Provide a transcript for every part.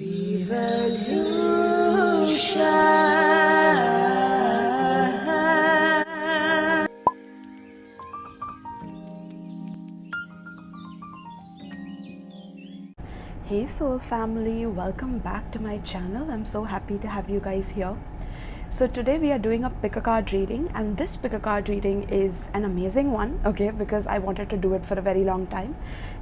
Vrievolution. Hey soul family, welcome back to my channel. I'm so happy to have you guys here. So today we are doing a pick a card reading, and this pick a card reading is an amazing one, okay, because I wanted to do it for a very long time.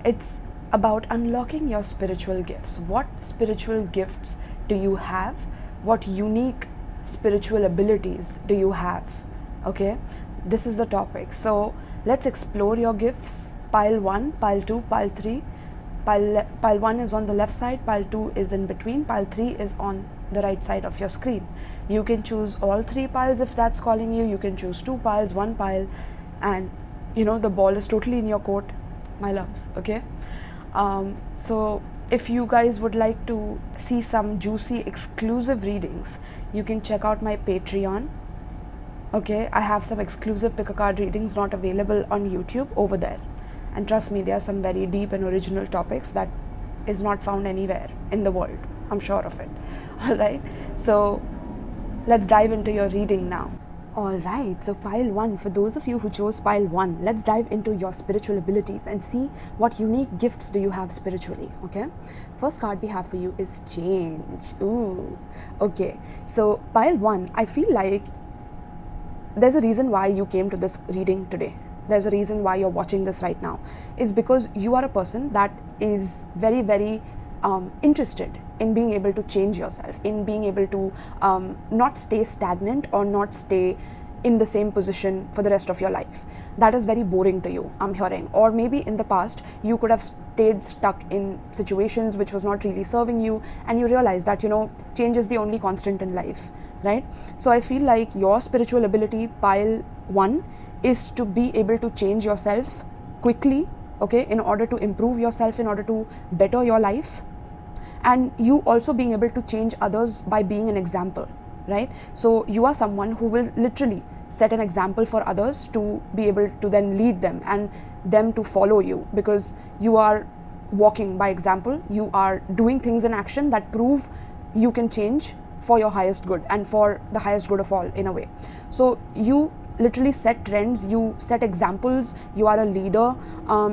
It's about unlocking your spiritual gifts. What spiritual gifts do you have? What unique spiritual abilities do you have? Okay, this is the topic. So let's explore your gifts. Pile 1, pile 2, pile 3. Pile 1 is on the left side, pile 2 is in between, pile 3 is on the right side of your screen. You can choose all 3 piles if that's calling you. You can choose 2 piles, 1 pile, and the ball is totally in your court, my loves, okay? So if you guys would like to see some juicy exclusive readings, you can check out my Patreon. Okay, I have some exclusive pick a card readings not available on YouTube over there. And trust me, there are some very deep and original topics that is not found anywhere in the world. I'm sure of it. Alright, so let's dive into your reading now. Alright, so pile 1, for those of you who chose pile 1, let's dive into your spiritual abilities and see what unique gifts do you have spiritually, okay? First card we have for you is change. Ooh, okay. So pile 1, I feel like there's a reason why you came to this reading today. There's a reason why you're watching this right now, is because you are a person that is very, very interested in being able to change yourself, in being able to not stay stagnant or not stay in the same position for the rest of your life. That is very boring to you, I'm hearing. Or maybe in the past, you could have stayed stuck in situations which was not really serving you, and you realize that, change is the only constant in life, right? So I feel like your spiritual ability, pile 1, is to be able to change yourself quickly, okay, in order to improve yourself, in order to better your life, and you also being able to change others by being an example, right? So you are someone who will literally set an example for others to be able to then lead them and them to follow you, because you are walking by example. You are doing things in action that prove you can change for your highest good and for the highest good of all, in a way. So you literally set trends, you set examples, you are a leader,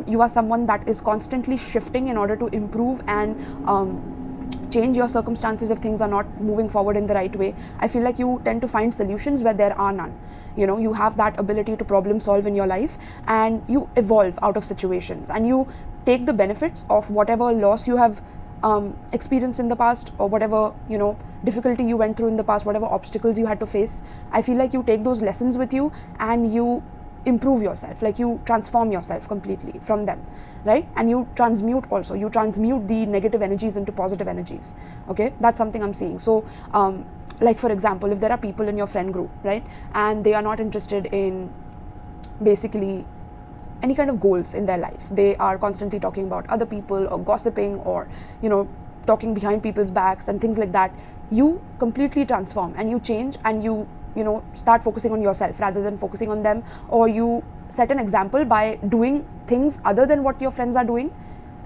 you are someone that is constantly shifting in order to improve and change your circumstances if things are not moving forward in the right way. I feel like you tend to find solutions where there are none. You have that ability to problem solve in your life, and you evolve out of situations, and you take the benefits of whatever loss you have experienced in the past, or whatever difficulty you went through in the past, whatever obstacles you had to face. I feel like you take those lessons with you and you improve yourself, like you transform yourself completely from them, right? And you transmute also, you transmute the negative energies into positive energies, okay? That's something I'm seeing. So like for example, if there are people in your friend group, right, and they are not interested in basically any kind of goals in their life, they are constantly talking about other people or gossiping or talking behind people's backs and things like that, you completely transform and you change, and you start focusing on yourself rather than focusing on them, or you set an example by doing things other than what your friends are doing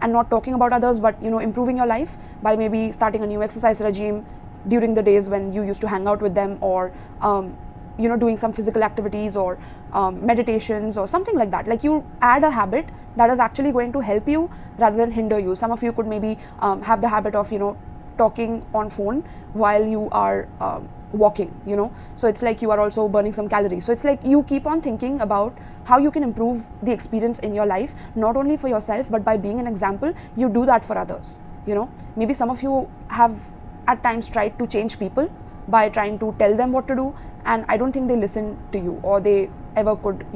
and not talking about others, but improving your life by maybe starting a new exercise regime during the days when you used to hang out with them, or doing some physical activities or meditations or something like that. Like you add a habit that is actually going to help you rather than hinder you. Some of you could maybe have the habit of talking on phone while you are walking, so it's like you are also burning some calories. So it's like you keep on thinking about how you can improve the experience in your life, not only for yourself, but by being an example, you do that for others. Maybe some of you have at times tried to change people by trying to tell them what to do, and I don't think they listen to you, or they ever could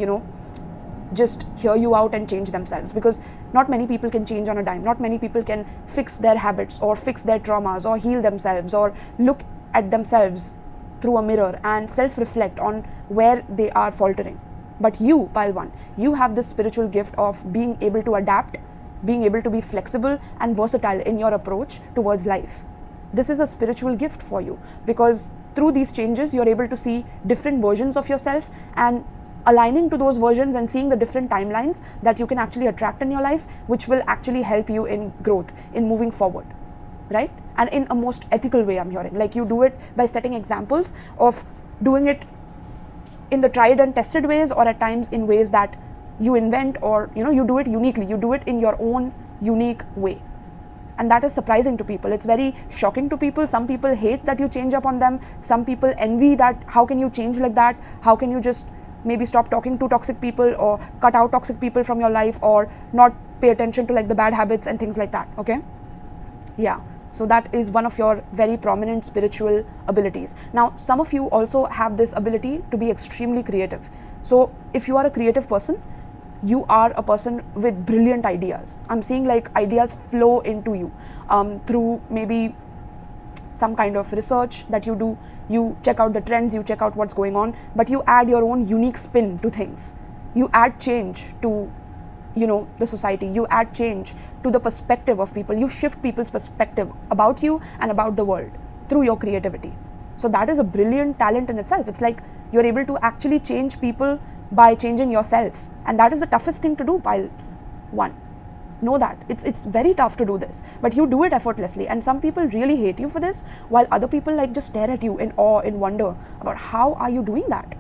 just hear you out and change themselves, because not many people can change on a dime. Not many people can fix their habits or fix their traumas or heal themselves or look at themselves through a mirror and self-reflect on where they are faltering. But you, pile 1, you have this spiritual gift of being able to adapt, being able to be flexible and versatile in your approach towards life. This is a spiritual gift for you, because through these changes you're able to see different versions of yourself, and aligning to those versions and seeing the different timelines that you can actually attract in your life, which will actually help you in growth, in moving forward, right? and in a most ethical way, I'm hearing. Like you do it by setting examples of doing it in the tried and tested ways, or at times in ways that you invent, or you do it uniquely. You do it in your own unique way. And that is surprising to people. It's very shocking to people. Some people hate that you change up on them. Some people envy that, how can you change like that? How can you just maybe stop talking to toxic people, or cut out toxic people from your life, or not pay attention to like the bad habits and things like that, okay? Yeah, so that is one of your very prominent spiritual abilities. Now, some of you also have this ability to be extremely creative. So if you are a creative person, you are a person with brilliant ideas. I'm seeing like ideas flow into you through maybe some kind of research that you do. You check out the trends, you check out what's going on, but you add your own unique spin to things. You add change to the society. You add change to the perspective of people. You shift people's perspective about you and about the world through your creativity. So that is a brilliant talent in itself. It's like you're able to actually change people by changing yourself, and that is the toughest thing to do, pile 1. Know that it's very tough to do this, but you do it effortlessly, and some people really hate you for this, while other people like just stare at you in awe, in wonder about how are you doing that,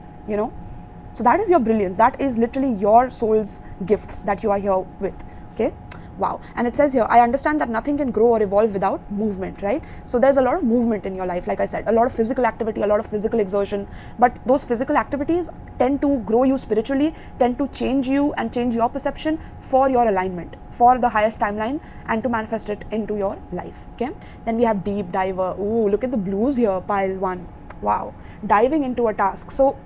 So that is your brilliance. That is literally your soul's gifts that you are here with, okay? Wow. And it says here, I understand that nothing can grow or evolve without movement, right? So there's a lot of movement in your life, like I said, a lot of physical activity, a lot of physical exertion, but those physical activities tend to grow you spiritually, tend to change you and change your perception for your alignment, for the highest timeline, and to manifest it into your life, okay? Then we have deep diver. Ooh, look at the blues here, pile 1. Wow. Diving into a task. So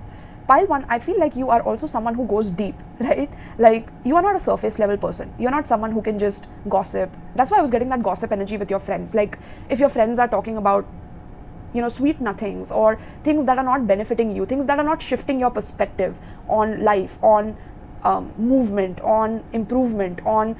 pile 1, I feel like you are also someone who goes deep, right? Like you are not a surface level person. You're not someone who can just gossip. That's why I was getting that gossip energy with your friends. Like if your friends are talking about, sweet nothings, or things that are not benefiting you, things that are not shifting your perspective on life, on movement, on improvement, on,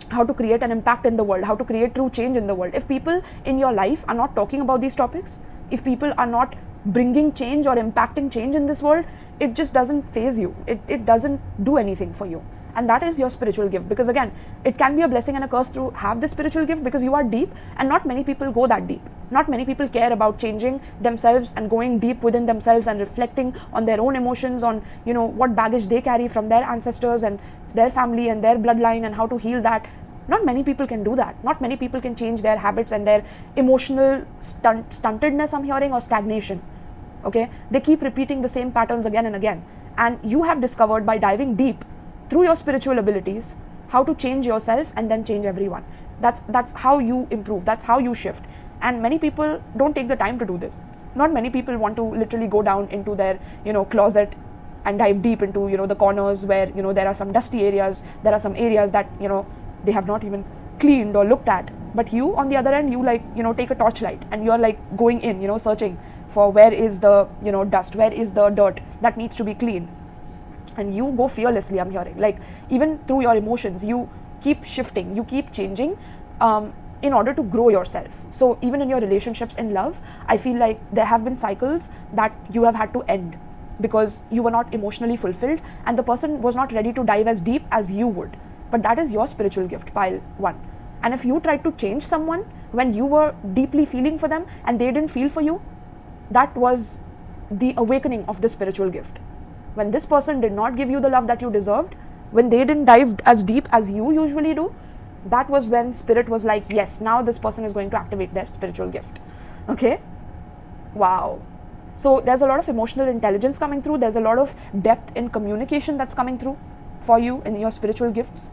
how to create an impact in the world, how to create true change in the world. If people in your life are not talking about these topics, if people are not bringing change or impacting change in this world, it just doesn't faze you. It doesn't do anything for you. And that is your spiritual gift, because again, it can be a blessing and a curse to have this spiritual gift, because you are deep, and not many people go that deep. Not many people care about changing themselves and going deep within themselves and reflecting on their own emotions, on what baggage they carry from their ancestors and their family and their bloodline, and how to heal that. Not many people can do that. Not many people can change their habits and their emotional stuntedness, I'm hearing, or stagnation. Okay, they keep repeating the same patterns again and again, and you have discovered by diving deep through your spiritual abilities how to change yourself and then change everyone. That's how you improve. That's how you shift. And many people don't take the time to do this. Not many people want to literally go down into their closet and dive deep into the corners where there are some dusty areas, there are some areas that they have not even cleaned or looked at. But you, on the other end, you take a torchlight and you're like going in, searching for where is the dust, where is the dirt that needs to be cleaned. And you go fearlessly, I'm hearing. Like even through your emotions, you keep shifting, you keep changing in order to grow yourself. So even in your relationships in love, I feel like there have been cycles that you have had to end because you were not emotionally fulfilled and the person was not ready to dive as deep as you would. But that is your spiritual gift, pile 1. And if you tried to change someone when you were deeply feeling for them and they didn't feel for you, that was the awakening of the spiritual gift. When this person did not give you the love that you deserved, when they didn't dive as deep as you usually do, that was when spirit was like, yes, now this person is going to activate their spiritual gift. Okay? Wow. So there's a lot of emotional intelligence coming through. There's a lot of depth in communication that's coming through for you in your spiritual gifts.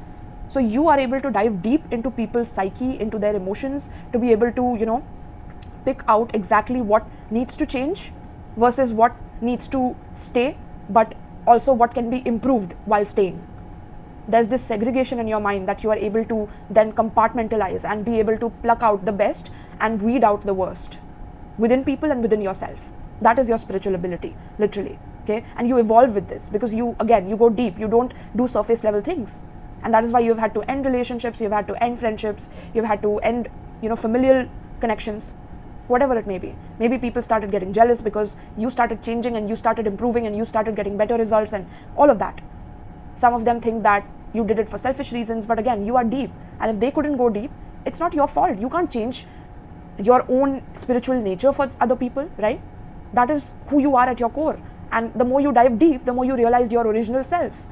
So you are able to dive deep into people's psyche, into their emotions, to be able to, pick out exactly what needs to change versus what needs to stay, but also what can be improved while staying. There's this segregation in your mind that you are able to then compartmentalize and be able to pluck out the best and weed out the worst within people and within yourself. That is your spiritual ability, literally. Okay, and you evolve with this because you go deep. You don't do surface level things, and that is why you've had to end relationships, you've had to end friendships, you've had to end familial connections, whatever it may be. Maybe people started getting jealous because you started changing and you started improving and you started getting better results and all of that. Some of them think that you did it for selfish reasons, but again, you are deep, and if they couldn't go deep, it's not your fault. You can't change your own spiritual nature for other people, right? That is who you are at your core. And the more you dive deep, the more you realized your original self.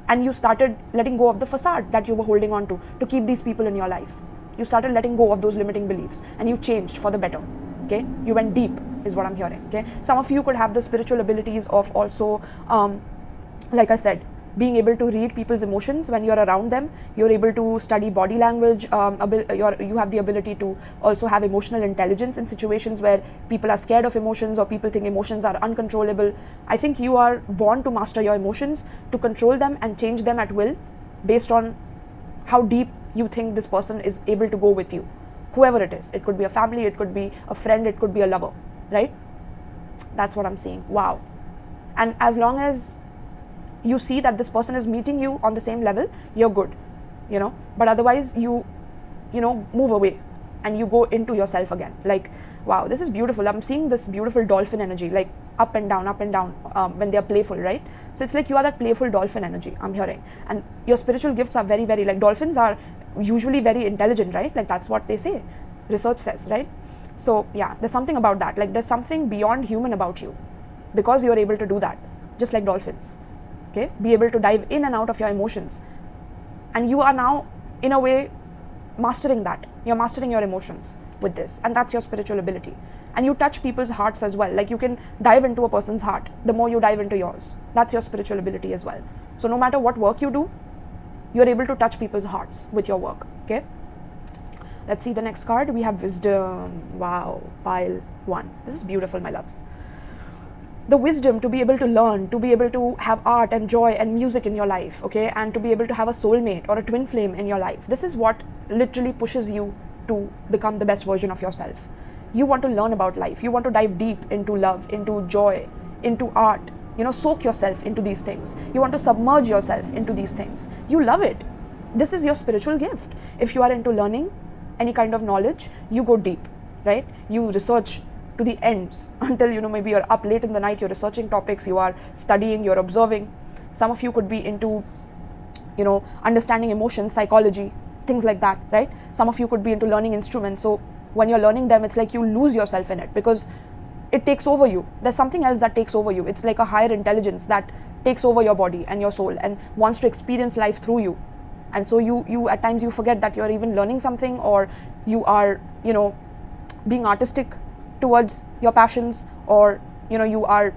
And you started letting go of the facade that you were holding on to keep these people in your life. You started letting go of those limiting beliefs and you changed for the better. Okay, you went deep is what I'm hearing. Okay, some of you could have the spiritual abilities of also, like I said, being able to read people's emotions when you're around them. You're able to study body language. You have the ability to also have emotional intelligence in situations where people are scared of emotions or people think emotions are uncontrollable. I think you are born to master your emotions, to control them and change them at will based on how deep you think this person is able to go with you. Whoever it is, it could be a family, it could be a friend, it could be a lover, right? That's what I'm seeing. Wow. And as long as you see that this person is meeting you on the same level, you're good, but otherwise you move away and you go into yourself again. Like, wow, this is beautiful. I'm seeing this beautiful dolphin energy, like up and down when they're playful, right? So it's like you are that playful dolphin energy, I'm hearing. And your spiritual gifts are very, very, like, dolphins are usually very intelligent, right? Like, that's what they say, research says, right? So yeah, there's something about that. Like, there's something beyond human about you because you're able to do that, just like dolphins. Okay, be able to dive in and out of your emotions, and you are now in a way mastering that. You're mastering your emotions with this, and that's your spiritual ability. And you touch people's hearts as well. Like, you can dive into a person's heart the more you dive into yours. That's your spiritual ability as well. So no matter what work you do, you're able to touch people's hearts with your work. Okay, let's see the next card. We have wisdom. Wow, pile 1. This is beautiful, my loves. The wisdom to be able to learn, to be able to have art and joy and music in your life, okay, and to be able to have a soulmate or a twin flame in your life. This is what literally pushes you to become the best version of yourself. You want to learn about life. You want to dive deep into love, into joy, into art, soak yourself into these things. You want to submerge yourself into these things. You love it. This is your spiritual gift. If you are into learning any kind of knowledge, you go deep, right? You research to the ends until, maybe you're up late in the night, you're researching topics, you are studying, you're observing. Some of you could be into, understanding emotions, psychology, things like that, right? Some of you could be into learning instruments. So when you're learning them, it's like you lose yourself in it because it takes over you. There's something else that takes over you. It's like a higher intelligence that takes over your body and your soul and wants to experience life through you. And so you at times you forget that you're even learning something, or you are, being artistic towards your passions, or you are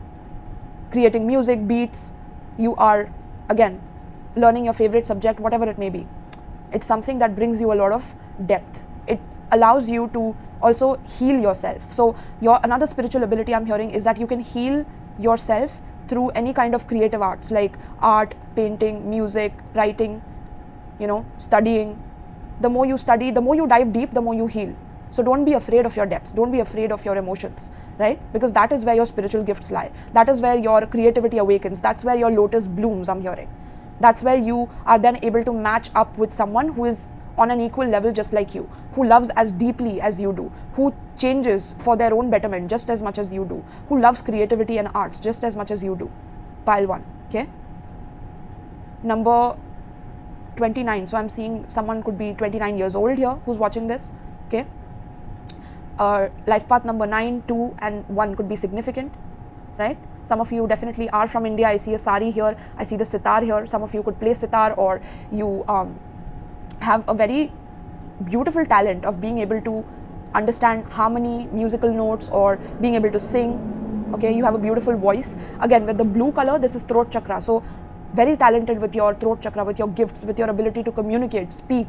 creating music, beats, you are again learning your favorite subject, whatever it may be. It's something that brings you a lot of depth. It allows you to also heal yourself. So another spiritual ability I'm hearing is that you can heal yourself through any kind of creative arts, like art, painting, music, writing, studying. The more you study, the more you dive deep, the more you heal. So don't be afraid of your depths. Don't be afraid of your emotions, right? Because that is where your spiritual gifts lie. That is where your creativity awakens. That's where your lotus blooms, I'm hearing. That's where you are then able to match up with someone who is on an equal level just like you, who loves as deeply as you do, who changes for their own betterment just as much as you do, who loves creativity and arts just as much as you do. Pile 1, okay? Number 29. So I'm seeing someone could be 29 years old here who's watching this, okay? Life path number 9, 2 and 1 could be significant, right? Some of you definitely are from India. I see a sari here. I see the sitar here. Some of you could play sitar, or you have a very beautiful talent of being able to understand harmony, musical notes, or being able to sing. Okay, you have a beautiful voice. Again, with the blue color, this is throat chakra. So very talented with your throat chakra, with your gifts, with your ability to communicate, speak,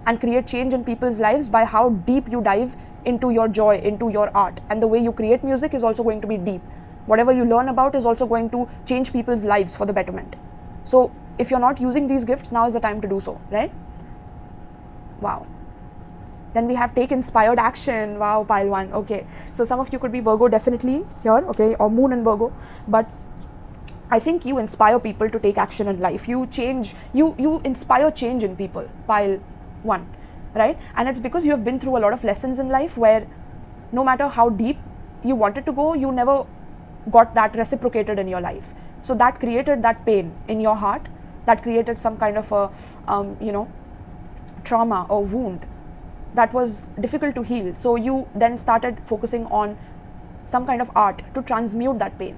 and create change in people's lives by how deep you dive into your joy, into your art. And the way you create music is also going to be deep. Whatever you learn about is also going to change people's lives for the betterment. So if you're not using these gifts, now is the time to do so, right? Wow. Then we have take inspired action. Wow, pile 1. Okay. So some of you could be Virgo definitely here, okay, or Moon in Virgo. But I think you inspire people to take action in life. You change, you inspire change in people. Pile 1, right? And it's because you have been through a lot of lessons in life where no matter how deep you wanted to go, you never got that reciprocated in your life. So that created that pain in your heart, that created some kind of a, trauma or wound that was difficult to heal. So you then started focusing on some kind of art to transmute that pain,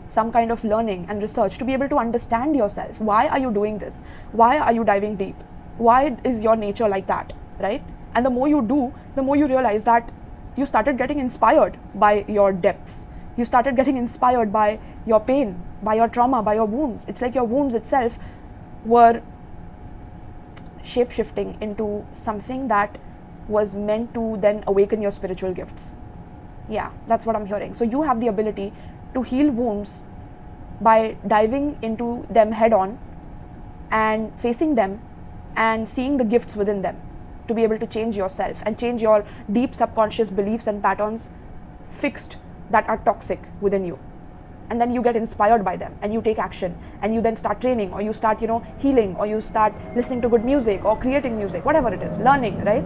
some kind of learning and research to be able to understand yourself. Why are you doing this? Why are you diving deep? Why is your nature like that, right? And the more you do, the more you realize that you started getting inspired by your depths. You started getting inspired by your pain, by your trauma, by your wounds. It's like your wounds itself were shape-shifting into something that was meant to then awaken your spiritual gifts. Yeah, that's what I'm hearing. So you have the ability to heal wounds by diving into them head on and facing them and seeing the gifts within them, to be able to change yourself and change your deep subconscious beliefs and patterns fixed that are toxic within you. And then you get inspired by them and you take action, and you then start training, or you start, healing, or you start listening to good music or creating music, whatever it is, learning, right?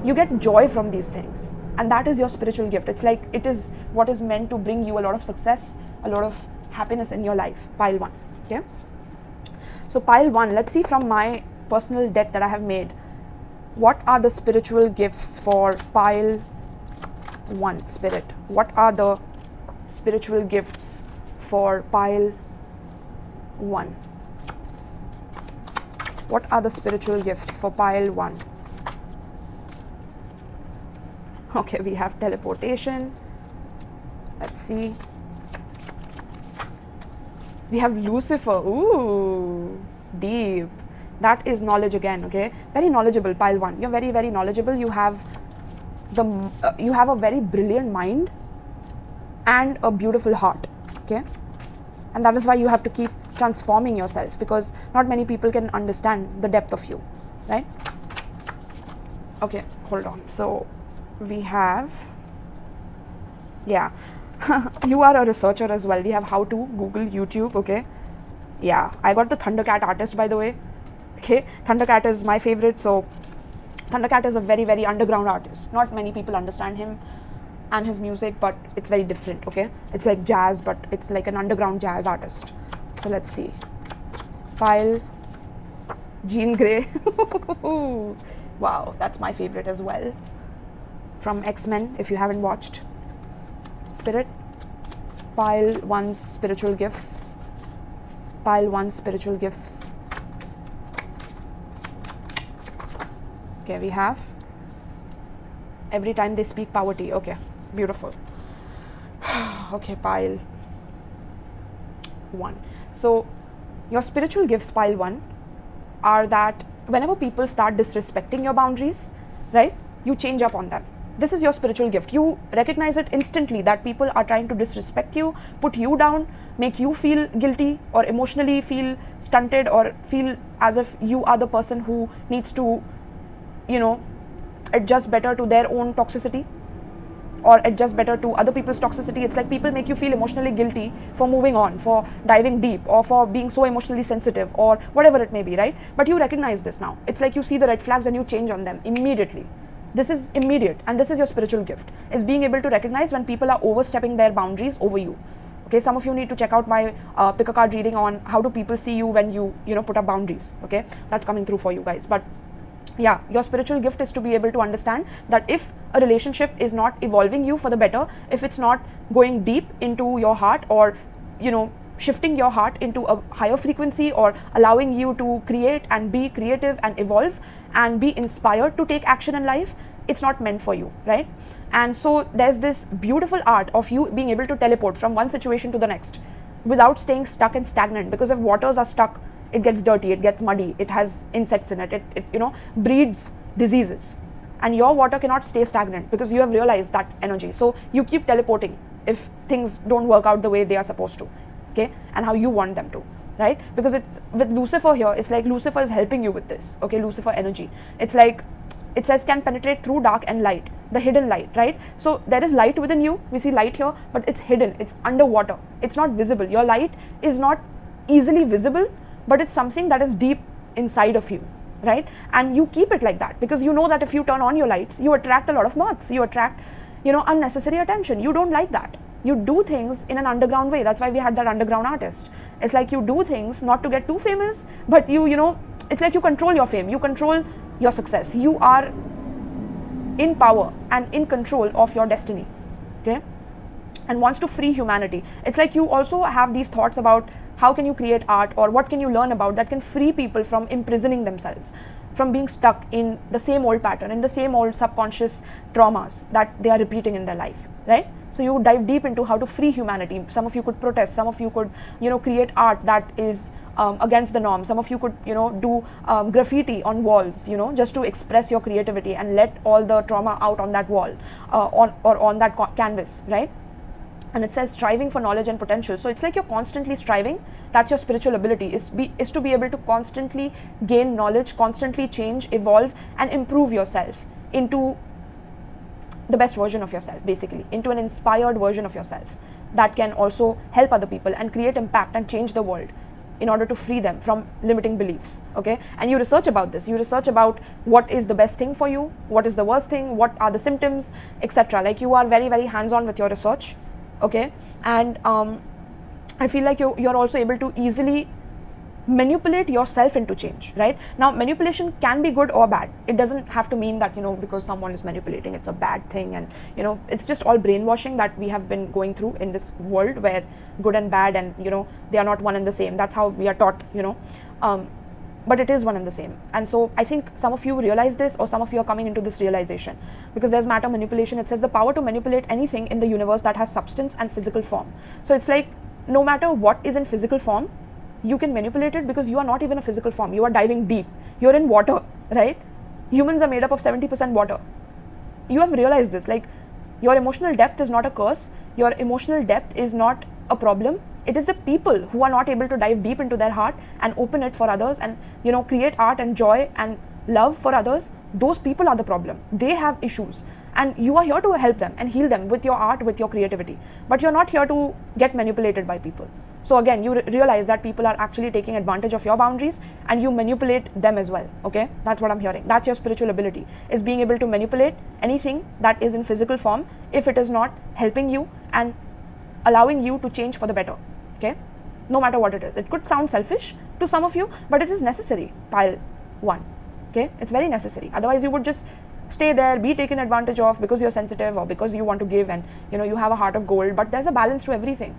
You get joy from these things, and that is your spiritual gift. It's like it is what is meant to bring you a lot of success, a lot of happiness in your life. Pile 1. Okay, so pile 1, let's see from my personal deck that I have made, what are the spiritual gifts for pile 1, spirit? What are the spiritual gifts for pile 1? What are the spiritual gifts for pile 1? Okay, we have teleportation. Let's see. We have Lucifer. Ooh, deep. That is knowledge again. Okay, very knowledgeable. Pile 1. You're very, very knowledgeable. You have a very brilliant mind and a beautiful heart. Okay, and that is why you have to keep transforming yourself, because not many people can understand the depth of you, right? Okay, hold on. So we have, yeah, you are a researcher as well. We have how to Google, YouTube. Okay, yeah, I got the Thundercat artist, by the way. Okay, Thundercat is my favorite. So Thundercat is a very, very underground artist. Not many people understand him and his music, but it's very different. Okay, it's like jazz, but it's like an underground jazz artist. So let's see. Pile Jean Grey. Wow, that's my favorite as well. From X-Men, if you haven't watched. Spirit. Pile 1's spiritual gifts. Pile 1's spiritual gifts. Okay, we have every time they speak poverty. Okay, beautiful. Okay, pile 1. So your spiritual gifts, pile 1, are that whenever people start disrespecting your boundaries, right, you change up on them. This is your spiritual gift. You recognize it instantly that people are trying to disrespect you, put you down, make you feel guilty or emotionally feel stunted, or feel as if you are the person who needs to, adjust better to their own toxicity or adjust better to other people's toxicity. It's like people make you feel emotionally guilty for moving on, for diving deep, or for being so emotionally sensitive, or whatever it may be, right? But you recognize this now. It's like you see the red flags and you change on them immediately. This is immediate, and this is your spiritual gift, is being able to recognize when people are overstepping their boundaries over you. Okay, some of you need to check out my pick a card reading on how do people see you when you put up boundaries. Okay, that's coming through for you guys. But yeah, your spiritual gift is to be able to understand that if a relationship is not evolving you for the better, if it's not going deep into your heart, or shifting your heart into a higher frequency, or allowing you to create and be creative and evolve and be inspired to take action in life, it's not meant for you, right? And so there's this beautiful art of you being able to teleport from one situation to the next without staying stuck and stagnant, because if waters are stuck, it gets dirty, it gets muddy, it has insects in it, it breeds diseases, and your water cannot stay stagnant because you have realized that energy. So you keep teleporting if things don't work out the way they are supposed to, okay, and how you want them to, right? Because it's with Lucifer here, it's like Lucifer is helping you with this, okay, Lucifer energy. It's like it says can penetrate through dark and light, the hidden light, right? So there is light within you, we see light here, but it's hidden, it's underwater, it's not visible. Your light is not easily visible, but it's something that is deep inside of you, right? And you keep it like that because you know that if you turn on your lights, you attract a lot of moths, you attract, unnecessary attention. You don't like that. You do things in an underground way. That's why we had that underground artist. It's like you do things not to get too famous, but it's like you control your fame, you control your success. You are in power and in control of your destiny, okay, and wants to free humanity. It's like you also have these thoughts about how can you create art, or what can you learn about that can free people from imprisoning themselves, from being stuck in the same old pattern, in the same old subconscious traumas that they are repeating in their life, right? So you dive deep into how to free humanity. Some of you could protest, some of you could, create art that is against the norm. Some of you could, do graffiti on walls, just to express your creativity and let all the trauma out on that wall, on that canvas, right? And it says striving for knowledge and potential. So it's like you're constantly striving. That's your spiritual ability, is to be able to constantly gain knowledge, constantly change, evolve, and improve yourself into the best version of yourself, basically, into an inspired version of yourself that can also help other people and create impact and change the world in order to free them from limiting beliefs, okay? And you research about this. You research about what is the best thing for you, what is the worst thing, what are the symptoms, etc. Like you are very, very hands-on with your research, okay? And I feel like you're also able to easily manipulate yourself into change, right? Now, manipulation can be good or bad. It doesn't have to mean that, because someone is manipulating, it's a bad thing. And, it's just all brainwashing that we have been going through in this world where good and bad and, they are not one and the same. That's how we are taught, but it is one and the same. And so I think some of you realize this, or some of you are coming into this realization, because there's matter manipulation. It says the power to manipulate anything in the universe that has substance and physical form. So it's like no matter what is in physical form, you can manipulate it, because you are not even a physical form. You are diving deep. You're in water, right? Humans are made up of 70% water. You have realized this. Like, your emotional depth is not a curse. Your emotional depth is not a problem. It is the people who are not able to dive deep into their heart and open it for others and, create art and joy and love for others. Those people are the problem. They have issues. And you are here to help them and heal them with your art, with your creativity. But you're not here to get manipulated by people. So again, you realize that people are actually taking advantage of your boundaries and you manipulate them as well, okay? That's what I'm hearing. That's your spiritual ability, is being able to manipulate anything that is in physical form if it is not helping you and allowing you to change for the better, okay? No matter what it is. It could sound selfish to some of you, but it is necessary, pile 1, okay? It's very necessary. Otherwise, you would just stay there, be taken advantage of because you're sensitive or because you want to give and, you have a heart of gold. But there's a balance to everything.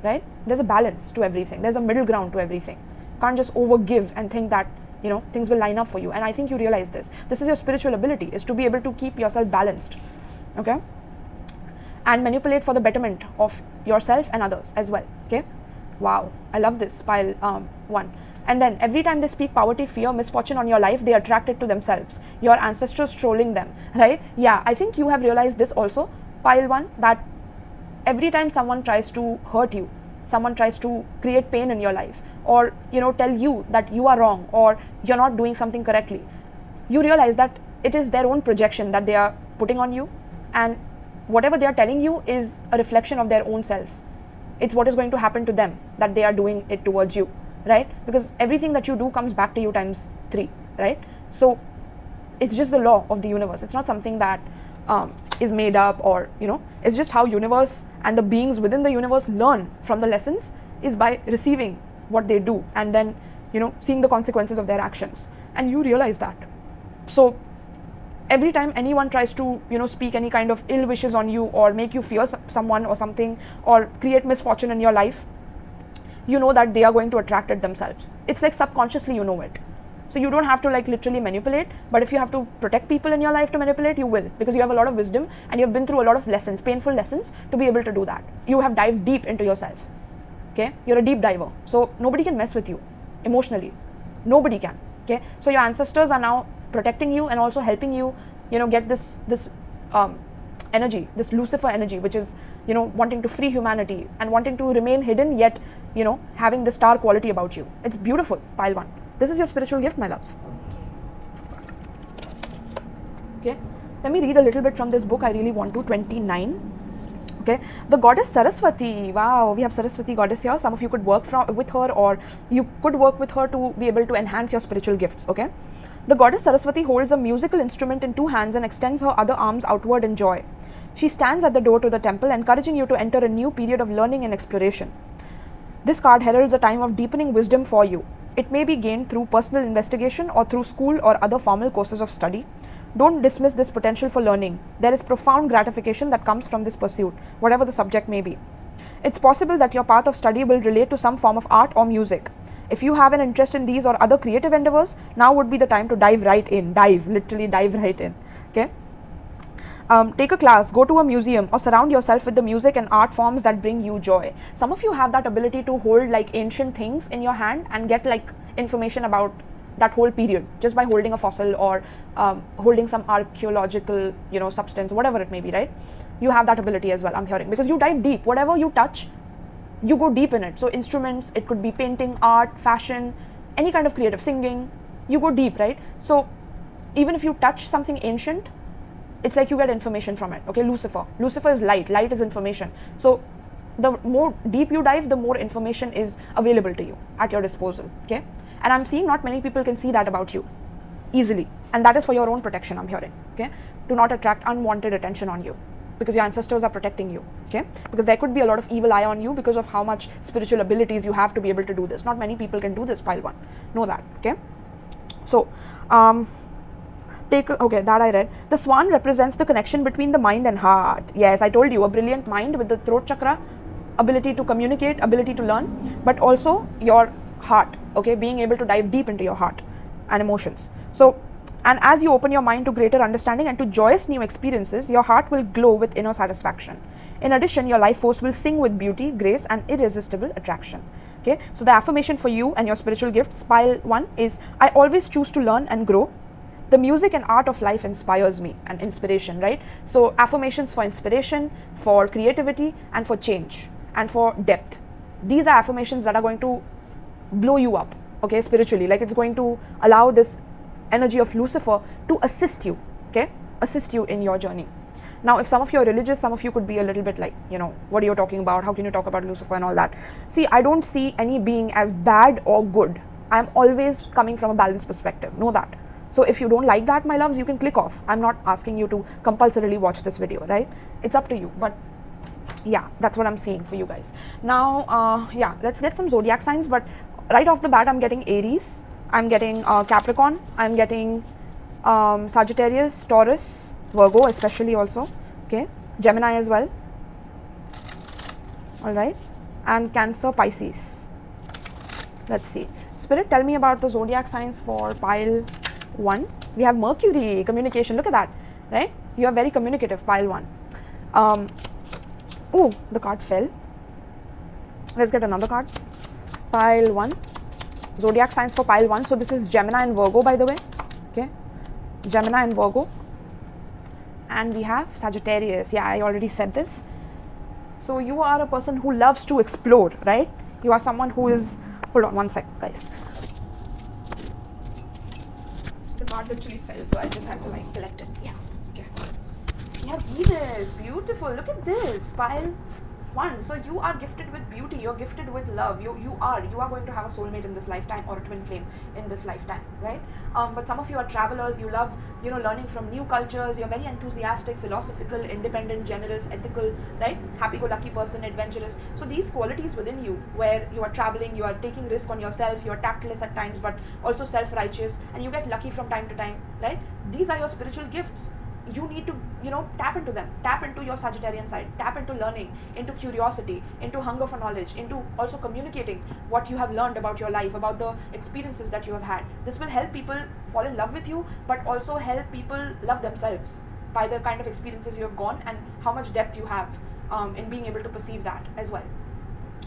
Right? There's a balance to everything. There's a middle ground to everything. You can't just overgive and think that, things will line up for you. And I think you realize this. This is your spiritual ability, is to be able to keep yourself balanced, okay? And manipulate for the betterment of yourself and others as well, okay? Wow, I love this, pile 1. And then every time they speak poverty, fear, misfortune on your life, they attract it to themselves. Your ancestors trolling them, right? Yeah, I think you have realized this also, pile 1, that every time someone tries to hurt you, someone tries to create pain in your life, or tell you that you are wrong or you're not doing something correctly, you realize that it is their own projection that they are putting on you, and whatever they are telling you is a reflection of their own self. It's what is going to happen to them that they are doing it towards you, right? Because everything that you do comes back to you times 3, right? So it's just the law of the universe. It's not something that is made up, or it's just how universe and the beings within the universe learn from the lessons, is by receiving what they do and then seeing the consequences of their actions. And you realize that. So every time anyone tries to speak any kind of ill wishes on you, or make you fear someone or something, or create misfortune in your life, you know that they are going to attract it themselves. It's like subconsciously you know it. So you don't have to like literally manipulate, but if you have to protect people in your life to manipulate, you will, because you have a lot of wisdom and you've been through a lot of lessons, painful lessons, to be able to do that. You have dived deep into yourself, okay? You're a deep diver. So nobody can mess with you emotionally. Nobody can, okay? So your ancestors are now protecting you and also helping you, get this energy, this Lucifer energy, which is, wanting to free humanity and wanting to remain hidden, yet, having the star quality about you. It's beautiful, pile 1. This is your spiritual gift, my loves. Okay, let me read a little bit from this book. I really want to. 29. Okay, the goddess Saraswati. Wow, we have Saraswati goddess here. Some of you could work with her, or you could work with her to be able to enhance your spiritual gifts. Okay, the goddess Saraswati holds a musical instrument in 2 hands and extends her other arms outward in joy. She stands at the door to the temple, encouraging you to enter a new period of learning and exploration. This card heralds a time of deepening wisdom for you. It may be gained through personal investigation or through school or other formal courses of study. Don't dismiss this potential for learning. There is profound gratification that comes from this pursuit, whatever the subject may be. It's possible that your path of study will relate to some form of art or music. If you have an interest in these or other creative endeavors, now would be the time to dive right in. Literally dive right in. Okay. Take a class, go to a museum, or surround yourself with the music and art forms that bring you joy. Some of you have that ability to hold like ancient things in your hand and get like information about that whole period just by holding a fossil or holding some archaeological, substance, whatever it may be, right? You have that ability as well, I'm hearing, because you dive deep. Whatever you touch, you go deep in it. So instruments, it could be painting, art, fashion, any kind of creative, singing, you go deep, right? So even if you touch something ancient, it's like you get information from it. Okay, Lucifer is light is information. So the more deep you dive, the more information is available to you at your disposal. Okay, and I'm seeing not many people can see that about you easily, and that is for your own protection, I'm hearing. Okay, do not attract unwanted attention on you, because your ancestors are protecting you. Okay, because there could be a lot of evil eye on you because of how much spiritual abilities you have to be able to do this. Not many people can do this, pile 1. Know that. Okay, so that I read. The swan represents the connection between the mind and heart. Yes, I told you, a brilliant mind with the throat chakra, ability to communicate, ability to learn, but also your heart, okay, being able to dive deep into your heart and emotions. So, and as you open your mind to greater understanding and to joyous new experiences, your heart will glow with inner satisfaction. In addition, your life force will sing with beauty, grace, and irresistible attraction. Okay, so the affirmation for you and your spiritual gifts, pile 1, is I always choose to learn and grow. The music and art of life inspires me, and inspiration, right? So affirmations for inspiration, for creativity, and for change, and for depth. These are affirmations that are going to blow you up, okay, spiritually. Like, it's going to allow this energy of Lucifer to assist you, okay, assist you in your journey. Now, if some of you are religious, some of you could be a little bit like, what are you talking about? How can you talk about Lucifer and all that? See, I don't see any being as bad or good. I'm always coming from a balanced perspective. Know that. So if you don't like that, my loves, you can click off. I'm not asking you to compulsorily watch this video, right? It's up to you. But yeah, that's what I'm seeing for you guys. Now, let's get some zodiac signs. But right off the bat, I'm getting Aries. I'm getting Capricorn. I'm getting Sagittarius, Taurus, Virgo especially also. Okay, Gemini as well. All right. And Cancer, Pisces. Let's see. Spirit, tell me about the zodiac signs for pile 1. We have Mercury, communication. Look at that, right? You are very communicative, pile 1. Oh, the card fell. Let's get another card. Pile 1. Zodiac signs for pile 1. So this is Gemini and Virgo, by the way. Okay, Gemini and Virgo. And we have Sagittarius. Yeah, I already said this. So you are a person who loves to explore, right? You are someone who is... Hold on one sec, guys. The card literally fell, so I just had to collect it. Yeah, okay. We have Venus, beautiful. Look at this, pile 1. So you are gifted with beauty. You're gifted with love. You are going to have a soulmate in this lifetime, or a twin flame in this lifetime, right? But some of you are travelers. You love, learning from new cultures. You're very enthusiastic, philosophical, independent, generous, ethical, right? Happy-go-lucky person, adventurous. So these qualities within you, where you are traveling, you are taking risk on yourself, you are tactless at times, but also self-righteous, and you get lucky from time to time, right? These are your spiritual gifts. You need to, tap into them. Tap into your Sagittarian side. Tap into learning, into curiosity, into hunger for knowledge, into also communicating what you have learned about your life, about the experiences that you have had. This will help people fall in love with you, but also help people love themselves by the kind of experiences you have gone and how much depth you have in being able to perceive that as well.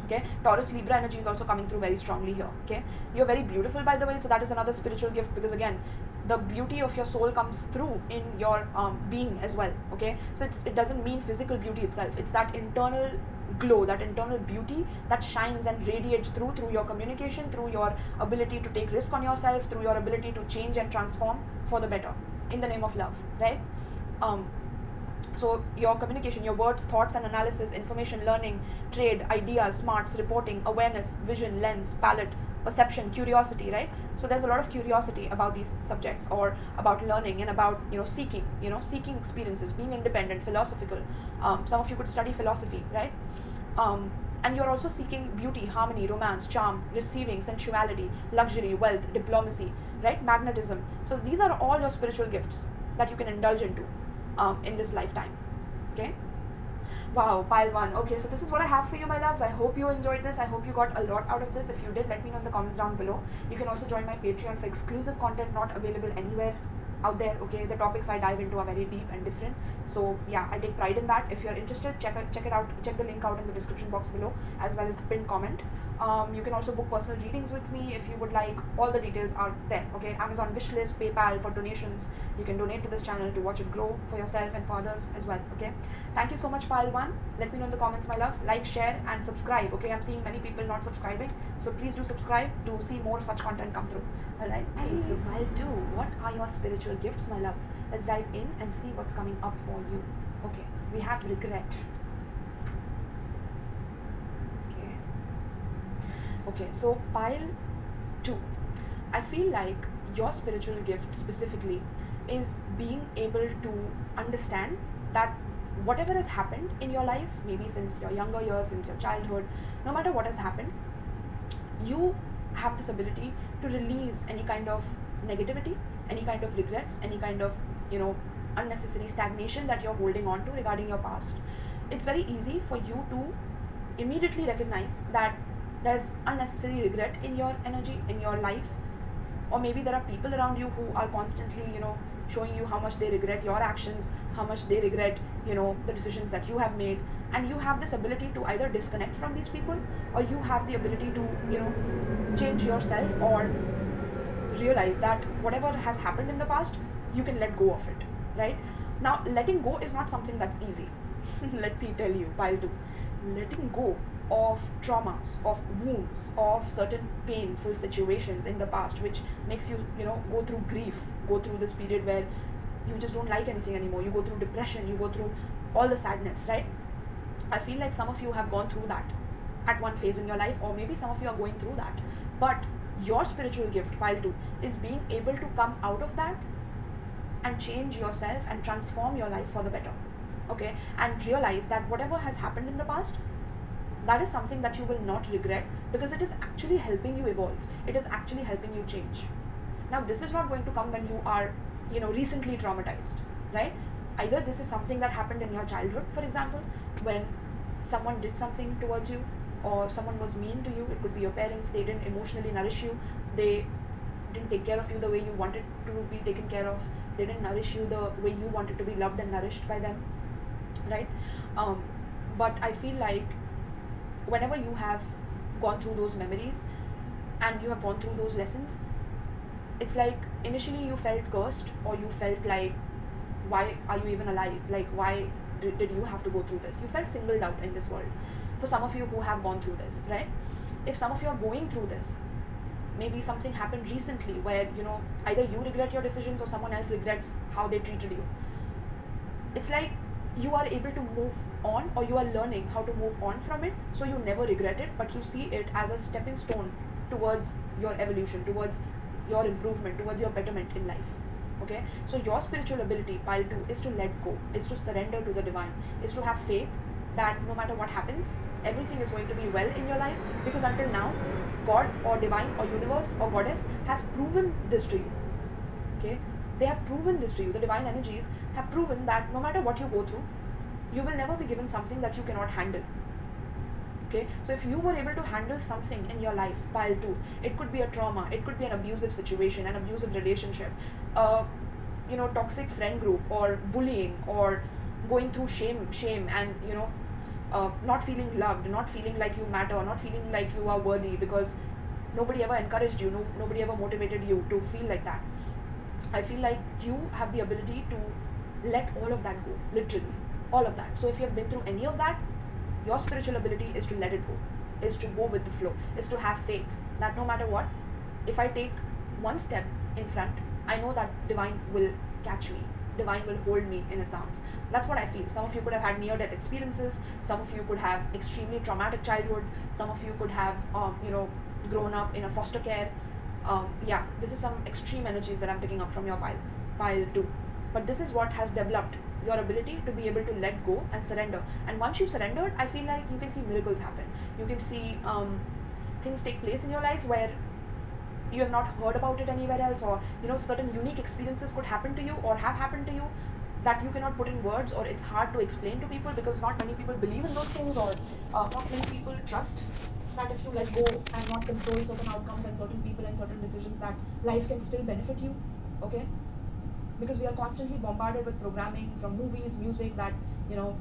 Okay, Taurus, Libra energy is also coming through very strongly here. Okay, you're very beautiful, by the way, so that is another spiritual gift, because again, the beauty of your soul comes through in your being as well. Okay, so it doesn't mean physical beauty itself. It's that internal glow, that internal beauty that shines and radiates through your communication, through your ability to take risk on yourself, through your ability to change and transform for the better in the name of love, right? So your communication, your words, thoughts and analysis, information, learning, trade, ideas, smarts, reporting, awareness, vision, lens, palette, perception, curiosity, right? So there's a lot of curiosity about these subjects, or about learning, and about seeking experiences, being independent, philosophical. Some of you could study philosophy, right? And you're also seeking beauty, harmony, romance, charm, receiving, sensuality, luxury, wealth, diplomacy, right? Magnetism. So these are all your spiritual gifts. that you can indulge into in this lifetime. Okay. Wow, pile 1. Okay, so this is what I have for you, my loves. I hope you enjoyed this. I hope you got a lot out of this. If you did, let me know in the comments down below. You can also join my Patreon for exclusive content not available anywhere out there. Okay, the topics I dive into are very deep and different. So yeah, I take pride in that. If you're interested, check it out. Check the link out in the description box below, as well as the pinned comment. You can also book personal readings with me if you would like. All the details are there. Okay, Amazon wishlist, PayPal for donations. You can donate to this channel to watch it grow for yourself and for others as well. Okay, thank you so much, pile 1. Let me know in the comments, my loves. Like, share and subscribe. Okay, I'm seeing many people not subscribing, so please do subscribe to see more such content come through. Alright, so pile 2, what are your spiritual gifts, my loves? Let's dive in and see what's coming up for you. Okay, we have regret. Okay, so pile 2, I feel like your spiritual gift specifically is being able to understand that whatever has happened in your life, maybe since your younger years, since your childhood, no matter what has happened, you have this ability to release any kind of negativity, any kind of regrets, any kind of, unnecessary stagnation that you're holding on to regarding your past. It's very easy for you to immediately recognize that there's unnecessary regret in your energy, in your life, or maybe there are people around you who are constantly, showing you how much they regret your actions, how much they regret, the decisions that you have made, and you have this ability to either disconnect from these people, or you have the ability to, change yourself, or realize that whatever has happened in the past, you can let go of it, right? Now, letting go is not something that's easy. Let me tell you, pile 2, letting go of traumas, of wounds, of certain painful situations in the past, which makes you, go through grief, go through this period where you just don't like anything anymore, you go through depression, you go through all the sadness, right? I feel like some of you have gone through that at one phase in your life, or maybe some of you are going through that, but your spiritual gift, pile 2, is being able to come out of that and change yourself and transform your life for the better. Okay, and realize that whatever has happened in the past, that is something that you will not regret, because it is actually helping you evolve. It is actually helping you change. Now, this is not going to come when you are, recently traumatized, right? Either this is something that happened in your childhood, for example, when someone did something towards you, or someone was mean to you. It could be your parents. They didn't emotionally nourish you. They didn't take care of you the way you wanted to be taken care of. They didn't nourish you the way you wanted to be loved and nourished by them, right? But I feel like whenever you have gone through those memories and you have gone through those lessons, it's like initially you felt cursed, or you felt like, why are you even alive? Like, why did you have to go through this? You felt singled out in this world. For some of you who have gone through this, right? If some of you are going through this, maybe something happened recently where, either you regret your decisions or someone else regrets how they treated you. It's like you are able to move on, or you are learning how to move on from it, so you never regret it, but you see it as a stepping stone towards your evolution, towards your improvement, towards your betterment in life. Okay, so your spiritual ability, pile 2, is to let go, is to surrender to the divine, is to have faith that no matter what happens, everything is going to be well in your life, because until now, God or divine or universe or goddess has proven this to you. Okay, they have proven this to you. The divine energies have proven that no matter what you go through, you will never be given something that you cannot handle. Okay, so if you were able to handle something in your life, pile 2, it could be a trauma, it could be an abusive situation, an abusive relationship, toxic friend group, or bullying, or going through shame and not feeling loved, not feeling like you matter, not feeling like you are worthy, because nobody ever encouraged you, nobody ever motivated you to feel like that. I feel like you have the ability to let all of that go, literally, all of that. So if you have been through any of that, your spiritual ability is to let it go, is to go with the flow, is to have faith that no matter what, if I take one step in front, I know that divine will catch me, divine will hold me in its arms. That's what I feel. Some of you could have had near-death experiences, some of you could have extremely traumatic childhood, some of you could have grown up in a foster care. This is some extreme energies that I'm picking up from your pile 2. But this is what has developed your ability to be able to let go and surrender. And once you surrendered, I feel like you can see miracles happen. You can see things take place in your life where you have not heard about it anywhere else, or certain unique experiences could happen to you or have happened to you that you cannot put in words, or it's hard to explain to people because not many people believe in those things, or not many people trust that if you let go and not control certain outcomes and certain people and certain decisions, that life can still benefit you. Okay, because we are constantly bombarded with programming from movies, music, that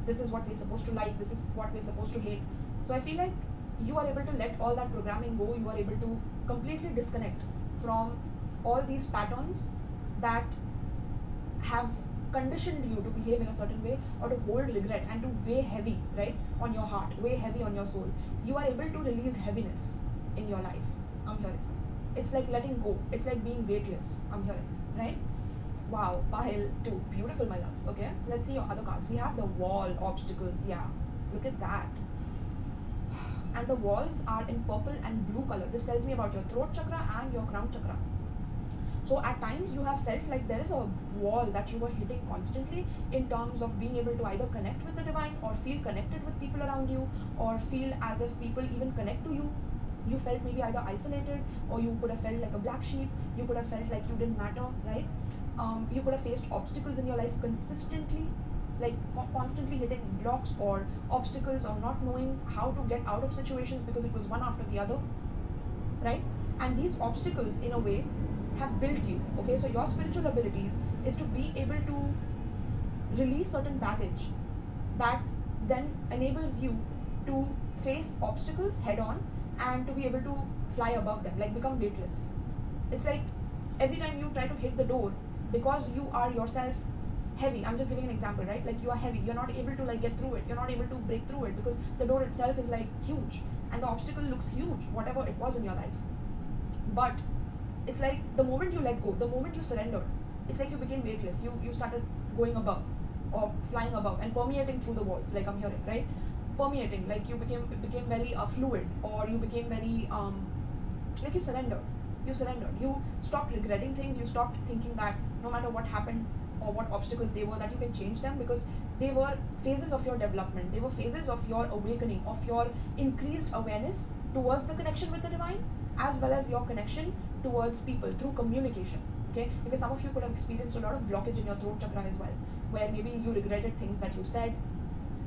this is what we're supposed to like, this is what we're supposed to hate. So I feel like you are able to let all that programming go. You are able to completely disconnect from all these patterns that have conditioned you to behave in a certain way, or to hold regret and to weigh heavy, right, on your heart, weigh heavy on your soul. You are able to release heaviness in your life. I'm hearing. It's like letting go. It's like being weightless. I'm hearing, right? Wow, pile 2. Beautiful, my loves. Okay, let's see your other cards. We have the wall, obstacles. Yeah, look at that. And the walls are in purple and blue color. This tells me about your throat chakra and your crown chakra. So at times you have felt like there is a wall that you were hitting constantly in terms of being able to either connect with the divine, or feel connected with people around you, or feel as if people even connect to you. You felt maybe either isolated, or you could have felt like a black sheep. You could have felt like you didn't matter, right? You could have faced obstacles in your life consistently, like constantly hitting blocks or obstacles, or not knowing how to get out of situations because it was one after the other, right? And these obstacles in a way have built you. Okay, so your spiritual abilities is to be able to release certain baggage that then enables you to face obstacles head on and to be able to fly above them, like become weightless. It's like every time you try to hit the door, because you are yourself heavy, I'm just giving an example, right? Like you are heavy, you're not able to like get through it, you're not able to break through it because the door itself is like huge and the obstacle looks huge, whatever it was in your life. But it's like the moment you let go, the moment you surrender, it's like you became weightless. You started going above or flying above and permeating through the walls, like I'm hearing, right? Permeating, like you became very fluid, or you became very like you surrendered. You stopped regretting things. You stopped thinking that no matter what happened or what obstacles they were, that you can change them, because they were phases of your development. They were phases of your awakening, of your increased awareness towards the connection with the divine, as well as your connection towards people through communication. Okay, because some of you could have experienced a lot of blockage in your throat chakra as well, where maybe you regretted things that you said,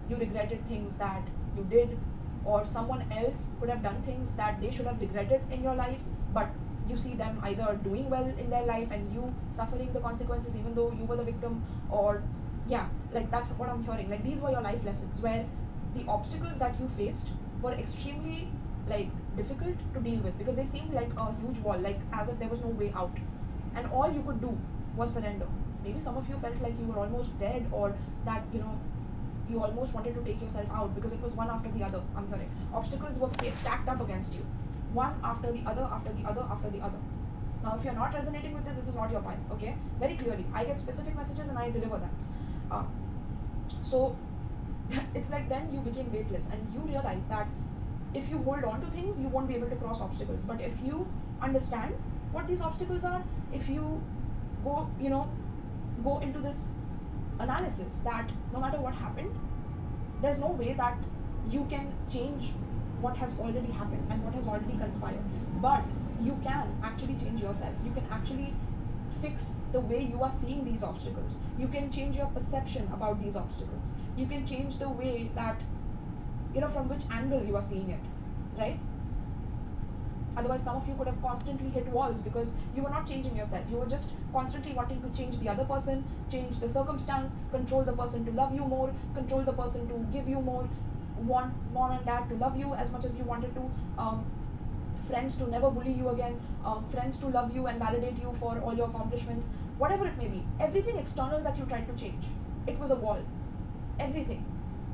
you regretted things that you did, or someone else could have done things that they should have regretted in your life, but you see them either doing well in their life and you suffering the consequences even though you were the victim. Or yeah, like that's what I'm hearing. Like these were your life lessons, where the obstacles that you faced were extremely like difficult to deal with, because they seemed like a huge wall, like as if there was no way out, and all you could do was surrender. Maybe some of you felt like you were almost dead, or that you almost wanted to take yourself out, because it was one after the other. I'm hearing obstacles were stacked up against you, one after the other, after the other, after the other. Now if you're not resonating with this is not your pile. Okay, very clearly I get specific messages and I deliver them. So it's like then you became weightless, and you realize that if you hold on to things, you won't be able to cross obstacles. But if you understand what these obstacles are, if you go into this analysis that no matter what happened, there's no way that you can change what has already happened and what has already conspired, but you can actually change yourself. You can actually fix the way you are seeing these obstacles. You can change your perception about these obstacles. You can change the way that from which angle you are seeing it, right? Otherwise, some of you could have constantly hit walls because you were not changing yourself. You were just constantly wanting to change the other person, change the circumstance, control the person to love you more, control the person to give you more, want mom and dad to love you as much as you wanted to, friends to never bully you again, friends to love you and validate you for all your accomplishments, whatever it may be. Everything external that you tried to change, it was a wall. Everything.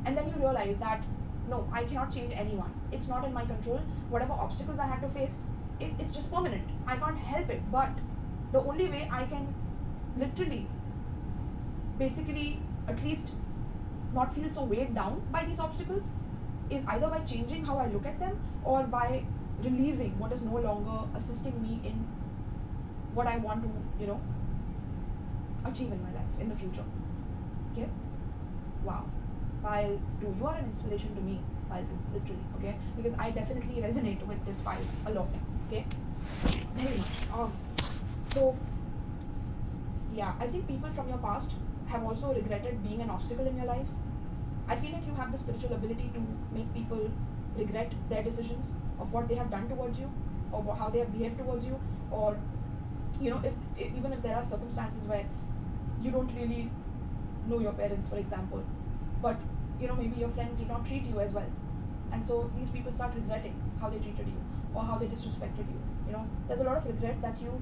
And then you realize that no, I cannot change anyone. It's not in my control. Whatever obstacles I had to face, it's just permanent. I can't help it. But the only way I can literally, basically, at least not feel so weighed down by these obstacles is either by changing how I look at them, or by releasing what is no longer assisting me in what I want to, achieve in my life in the future. Okay? Wow. Pile 2, you are an inspiration to me, pile 2, literally, okay? Because I definitely resonate with this pile a lot, okay? Very much. So, yeah, I think people from your past have also regretted being an obstacle in your life. I feel like you have the spiritual ability to make people regret their decisions of what they have done towards you, or how they have behaved towards you, or if even if there are circumstances where you don't really know your parents, for example, but maybe your friends did not treat you as well, and so these people start regretting how they treated you or how they disrespected you. There's a lot of regret that you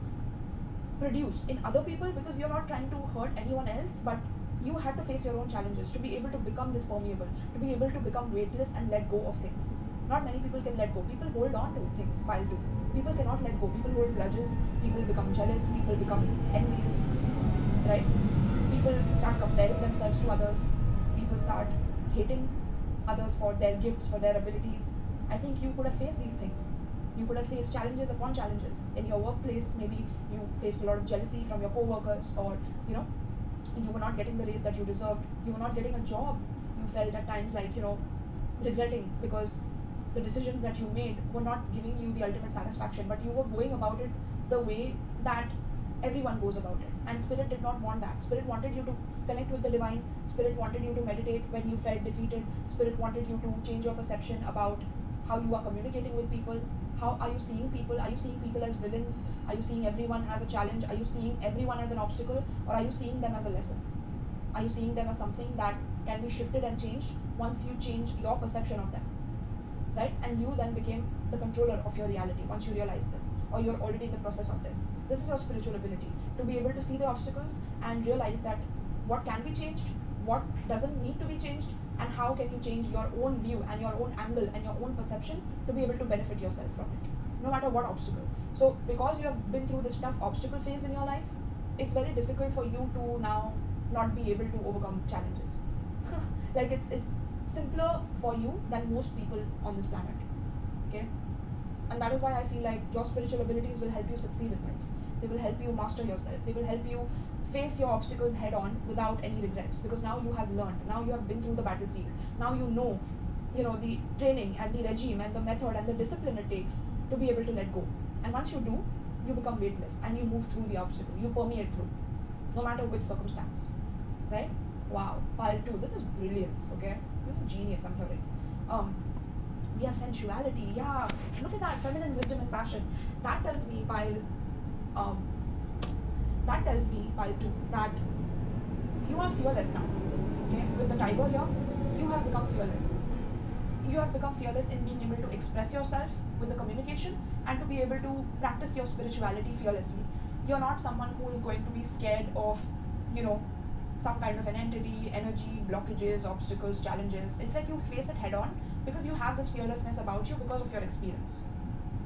produce in other people because you're not trying to hurt anyone else, but you had to face your own challenges to be able to become this permeable, to be able to become weightless and let go of things. Not many people can let go. People hold on to things while do. People cannot let go. People hold grudges. People become jealous. People become envious, right? People start comparing themselves to others. People start hating others for their gifts, for their abilities. I think you could have faced these things. You could have faced challenges upon challenges. In your workplace, maybe you faced a lot of jealousy from your co-workers, or you were not getting the raise that you deserved. You were not getting a job. You felt at times like, regretting because the decisions that you made were not giving you the ultimate satisfaction, but you were going about it the way that everyone goes about it. And Spirit did not want that. Spirit wanted you to connect with the divine. Spirit wanted you to meditate when you felt defeated. Spirit wanted you to change your perception about how you are communicating with people. How are you seeing people? Are you seeing people as villains? Are you seeing everyone as a challenge? Are you seeing everyone as an obstacle? Or are you seeing them as a lesson? Are you seeing them as something that can be shifted and changed once you change your perception of them? Right? And you then became the controller of your reality once you realize this, or you're already in the process of this. This is your spiritual ability, to be able to see the obstacles and realize that what can be changed, what doesn't need to be changed, and how can you change your own view and your own angle and your own perception to be able to benefit yourself from it, no matter what obstacle. So because you have been through this tough obstacle phase in your life, it's very difficult for you to now not be able to overcome challenges. Like it's simpler for you than most people on this planet. Okay? And that is why I feel like your spiritual abilities will help you succeed in life. They will help you master yourself. They will help you face your obstacles head on without any regrets, because now you have learned. Now you have been through the battlefield. Now you know the training and the regime and the method and the discipline it takes to be able to let go. And once you do, you become weightless and you move through the obstacle. You permeate through, no matter which circumstance. Right? Wow. Pile 2. This is brilliance, okay? This is genius, I'm hearing. We have sensuality. Yeah. Look at that. Feminine wisdom and passion. That tells me pile 2 that you are fearless now. Okay? With the tiger here, you have become fearless. You have become fearless in being able to express yourself with the communication and to be able to practice your spirituality fearlessly. You're not someone who is going to be scared of, some kind of an entity, energy, blockages, obstacles, challenges. It's like you face it head on because you have this fearlessness about you because of your experience.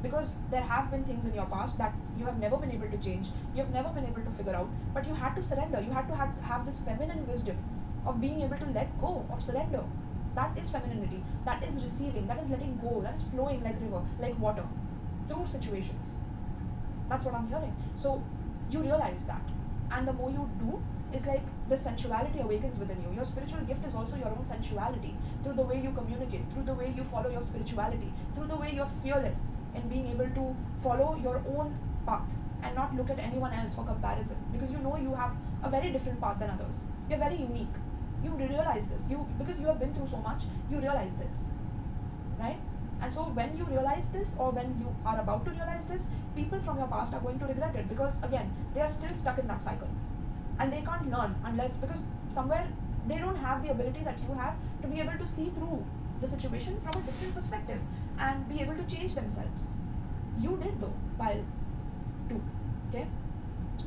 Because there have been things in your past that you have never been able to change, you have never been able to figure out, but you had to surrender. You had to have this feminine wisdom of being able to let go, of surrender. That is femininity. That is receiving. That is letting go. That is flowing like river, like water, through situations. That's what I'm hearing. So you realize that. And the more you do, it's like the sensuality awakens within you. Your spiritual gift is also your own sensuality, through the way you communicate, through the way you follow your spirituality, through the way you're fearless in being able to follow your own path and not look at anyone else for comparison, because you know you have a very different path than others. You're very unique. You realize this. Because you have been through so much, you realize this, right? And so when you realize this, or when you are about to realize this, people from your past are going to regret it, because again, they are still stuck in that cycle. And they can't learn because somewhere they don't have the ability that you have to be able to see through the situation from a different perspective and be able to change themselves. You did though, pile 2. Okay?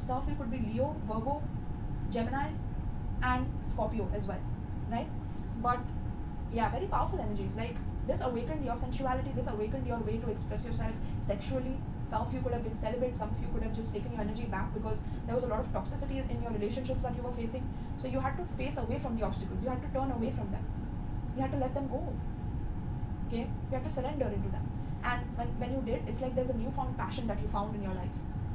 Some of you could be Leo, Virgo, Gemini, and Scorpio as well, right? But yeah, very powerful energies. Like this awakened your sensuality, this awakened your way to express yourself sexually. Some of you could have been celibate, some of you could have just taken your energy back because there was a lot of toxicity in your relationships that you were facing. So you had to face away from the obstacles. You had to turn away from them. You had to let them go. Okay? You had to surrender into them. And when you did, it's like there's a newfound passion that you found in your life.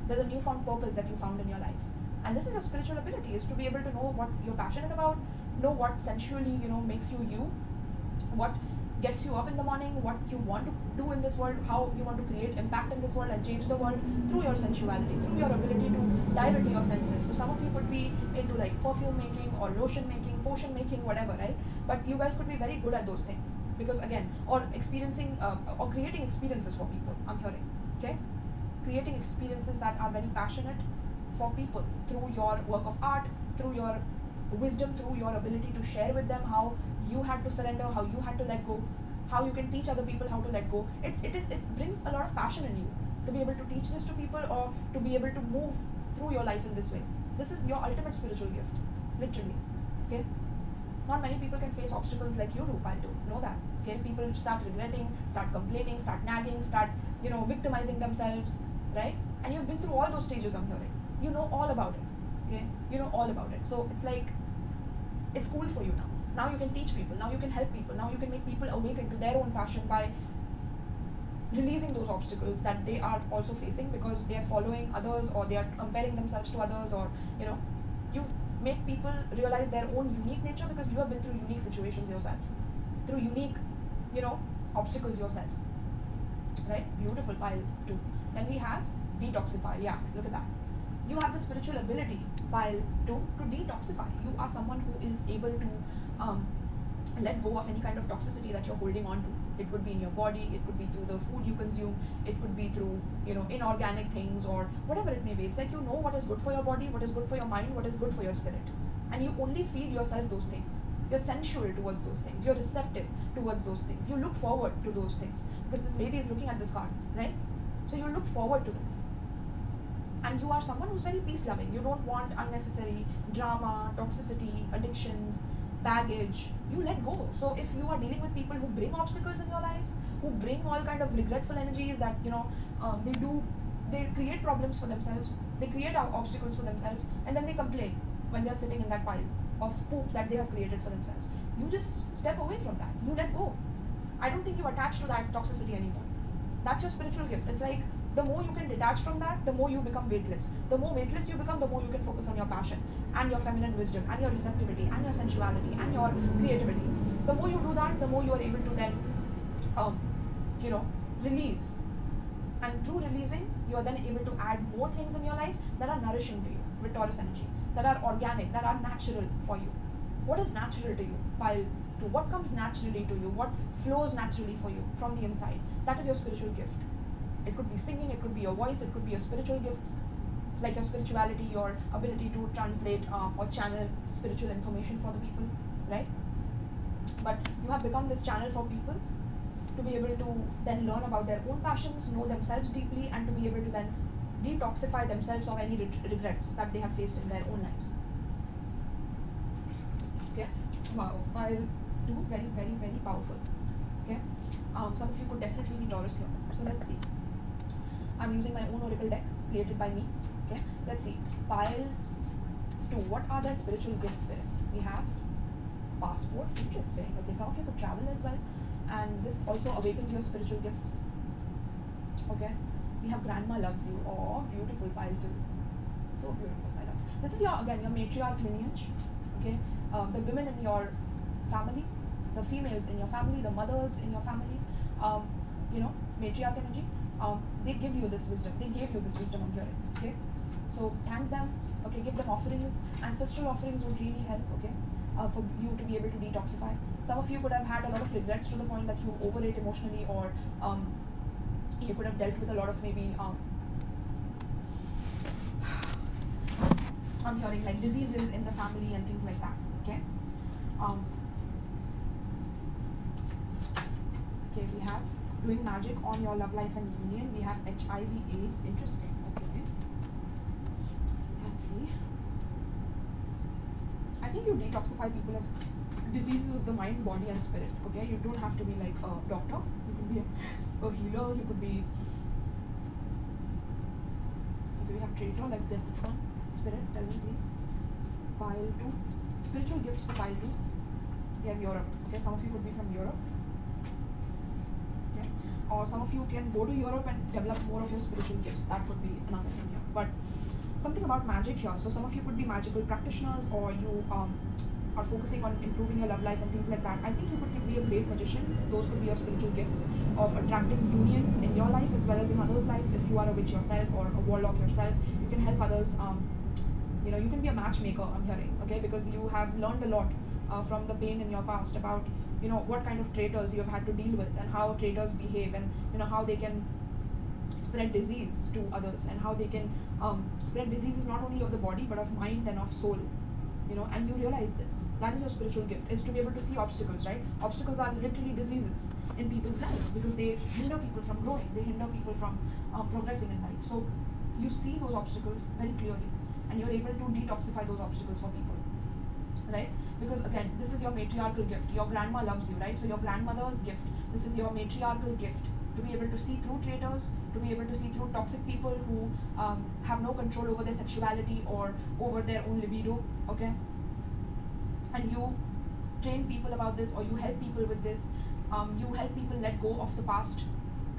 There's a newfound purpose that you found in your life. And this is your spiritual ability, is to be able to know what you're passionate about, know what sensually, makes you you, what gets you up in the morning, what you want to do in this world, how you want to create impact in this world and change the world through your sensuality, through your ability to dive into your senses. So some of you could be into like perfume making or lotion making, potion making, whatever, right? But you guys could be very good at those things because again, or experiencing or creating experiences for people, I'm hearing, okay? Creating experiences that are very passionate for people through your work of art, through your wisdom, through your ability to share with them how you had to surrender, how you had to let go, how you can teach other people how to let go. It brings a lot of passion in you to be able to teach this to people or to be able to move through your life in this way. This is your ultimate spiritual gift, literally, okay? Not many people can face obstacles like you do, Pile, to know that, okay? People start regretting, start complaining, start nagging, start, victimizing themselves, right? And you've been through all those stages, I'm hearing. You know all about it, okay? You know all about it. So it's like, it's cool for you now. Now you can teach people, now you can help people, now you can make people awaken to their own passion by releasing those obstacles that they are also facing because they are following others or they are comparing themselves to others, or, you make people realize their own unique nature because you have been through unique situations yourself, through unique, obstacles yourself, right? Beautiful, Pile 2. Then we have detoxify. Yeah, look at that. You have the spiritual ability, Pile 2, to detoxify. You are someone who is able to let go of any kind of toxicity that you're holding on to. It could be in your body, it could be through the food you consume, it could be through, inorganic things or whatever it may be. It's like you know what is good for your body, what is good for your mind, what is good for your spirit. And you only feed yourself those things. You're sensual towards those things. You're receptive towards those things. You look forward to those things. Because this lady is looking at this card, right? So you look forward to this. And you are someone who's very peace-loving. You don't want unnecessary drama, toxicity, addictions, baggage. You let go. So if you are dealing with people who bring obstacles in your life, who bring all kind of regretful energies that, they create problems for themselves, they create obstacles for themselves, and then they complain when they're sitting in that pile of poop that they have created for themselves. You just step away from that. You let go. I don't think you attach to that toxicity anymore. That's your spiritual gift. It's like the more you can detach from that, the more you become weightless. The more weightless you become, the more you can focus on your passion and your feminine wisdom and your receptivity and your sensuality and your creativity. The more you do that, the more you are able to then, release. And through releasing, you are then able to add more things in your life that are nourishing to you with Taurus energy, that are organic, that are natural for you. What is natural to you? Pile 2. What comes naturally to you? What flows naturally for you from the inside? That is your spiritual gift. It could be singing, it could be your voice, it could be your spiritual gifts, like your spirituality, your ability to translate or channel spiritual information for the people, right? But you have become this channel for people to be able to then learn about their own passions, know themselves deeply, and to be able to then detoxify themselves of any regrets that they have faced in their own lives. Okay? Wow. Pile 2, very, very, very powerful. Okay? Some of you could definitely be Taurus here. So let's see. I'm using my own oracle deck created by me. Okay? Let's see. Pile 2. What are their spiritual gifts, Spirit? We have passport. Interesting. Okay, some of you could travel as well. And this also awakens your spiritual gifts. Okay? We have grandma loves you. Oh, beautiful, Pile 2. So beautiful, my loves. This is your matriarch lineage. Okay? The women in your family, the females in your family, the mothers in your family, matriarch energy, they give you this wisdom. They gave you this wisdom on your end. Okay? So thank them. Okay? Give them offerings. Ancestral offerings would really help. Okay? For you to be able to detoxify. Some of you could have had a lot of regrets to the point that you overate emotionally, or you could have dealt with a lot of maybe I'm hearing like diseases in the family and things like that. Okay. Okay, we have doing magic on your love life and union. We have HIV/AIDS. Interesting. Okay. Let's see. I think you detoxify people of diseases of the mind, body, and spirit. Okay, you don't have to be like a doctor. You could be a healer. You could be. Okay, we have traitor. Let's get this one. Spirit, tell me please. Pile 2. Spiritual gifts for Pile 2. We have Europe. Okay, some of you could be from Europe. Okay, or some of you can go to Europe and develop more of your spiritual gifts. That would be another thing here. But something about magic here. So some of you could be magical practitioners, or you are focusing on improving your love life and things like that, I think you could be a great magician. Those could be your spiritual gifts of attracting unions in your life as well as in others' lives. If you are a witch yourself or a warlock yourself, you can help others. You can be a matchmaker, I'm hearing, okay, because you have learned a lot from the pain in your past about, what kind of traitors you have had to deal with and how traitors behave, and how they can spread disease to others, and how they can spread diseases not only of the body but of mind and of soul, and you realize this. That is your spiritual gift, is to be able to see obstacles, right? Obstacles are literally diseases in people's lives because they hinder people from growing, they hinder people from progressing in life. So you see those obstacles very clearly, and you're able to detoxify those obstacles for people, right? Because again, this is your matriarchal gift. Your grandma loves you, right? So your grandmother's gift, this is your matriarchal gift, to be able to see through traitors, to be able to see through toxic people who have no control over their sexuality or over their own libido, okay? And you train people about this, or you help people with this. You help people let go of the past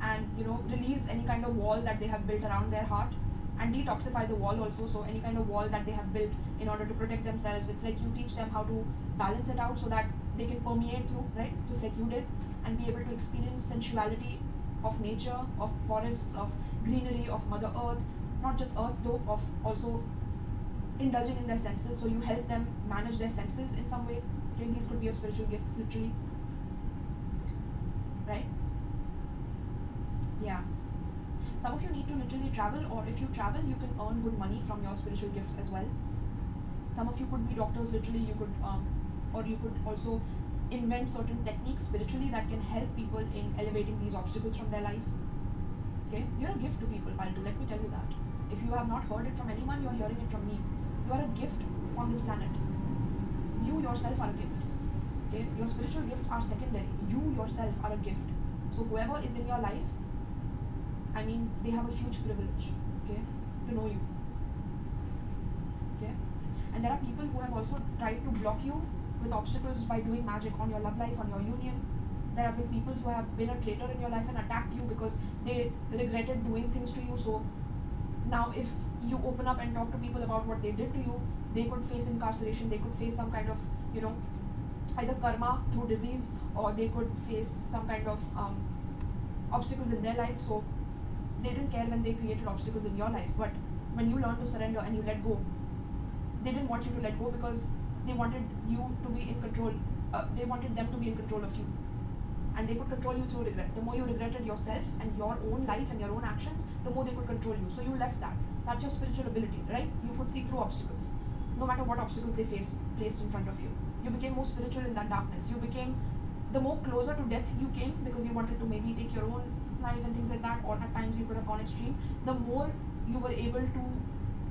and, release any kind of wall that they have built around their heart, and detoxify the wall also. So any kind of wall that they have built in order to protect themselves, it's like you teach them how to balance it out so that they can permeate through, right? Just like you did, and be able to experience sensuality of nature, of forests, of greenery, of Mother Earth, not just Earth though, of also indulging in their senses. So you help them manage their senses in some way, okay? These could be your spiritual gifts, literally, right? Yeah. Some of you need to literally travel, or if you travel, you can earn good money from your spiritual gifts as well. Some of you could be doctors, literally. You could, or you could also invent certain techniques spiritually that can help people in elevating these obstacles from their life. Okay, you're a gift to people, Paltu. Let me tell you that. If you have not heard it from anyone, you're hearing it from me. You are a gift on this planet. You yourself are a gift. Okay, your spiritual gifts are secondary. You yourself are a gift. So whoever is in your life, I mean, they have a huge privilege, okay, to know you, okay? And there are people who have also tried to block you with obstacles by doing magic on your love life, on your union. There have been people who have been a traitor in your life and attacked you because they regretted doing things to you. So now if you open up and talk to people about what they did to you, they could face incarceration, they could face some kind of, either karma through disease, or they could face some kind of obstacles in their life. So they didn't care when they created obstacles in your life, but when you learn to surrender and you let go, they didn't want you to let go because they wanted you to be in control. They wanted them to be in control of you, and they could control you through regret. The more you regretted yourself and your own life and your own actions, the more they could control you. So you left that. That's your spiritual ability, right? You could see through obstacles, no matter what obstacles they placed in front of you. You became more spiritual in that darkness. You became, the more closer to death you came, because you wanted to maybe take your own life and things like that, or at times you could have gone extreme, the more you were able to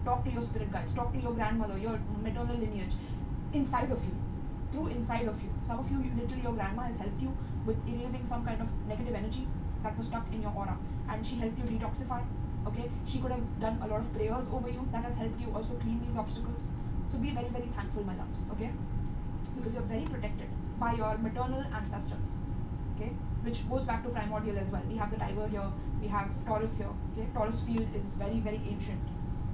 talk to your spirit guides, talk to your grandmother, your maternal lineage, inside of you, through inside of you. Some of you, literally your grandma has helped you with erasing some kind of negative energy that was stuck in your aura, and she helped you detoxify, okay? She could have done a lot of prayers over you that has helped you also clean these obstacles. So be very, very thankful, my loves, okay? Because you're very protected by your maternal ancestors, okay? Which goes back to primordial as well. We have the tiger here, we have Taurus here, okay? Taurus field is very, very ancient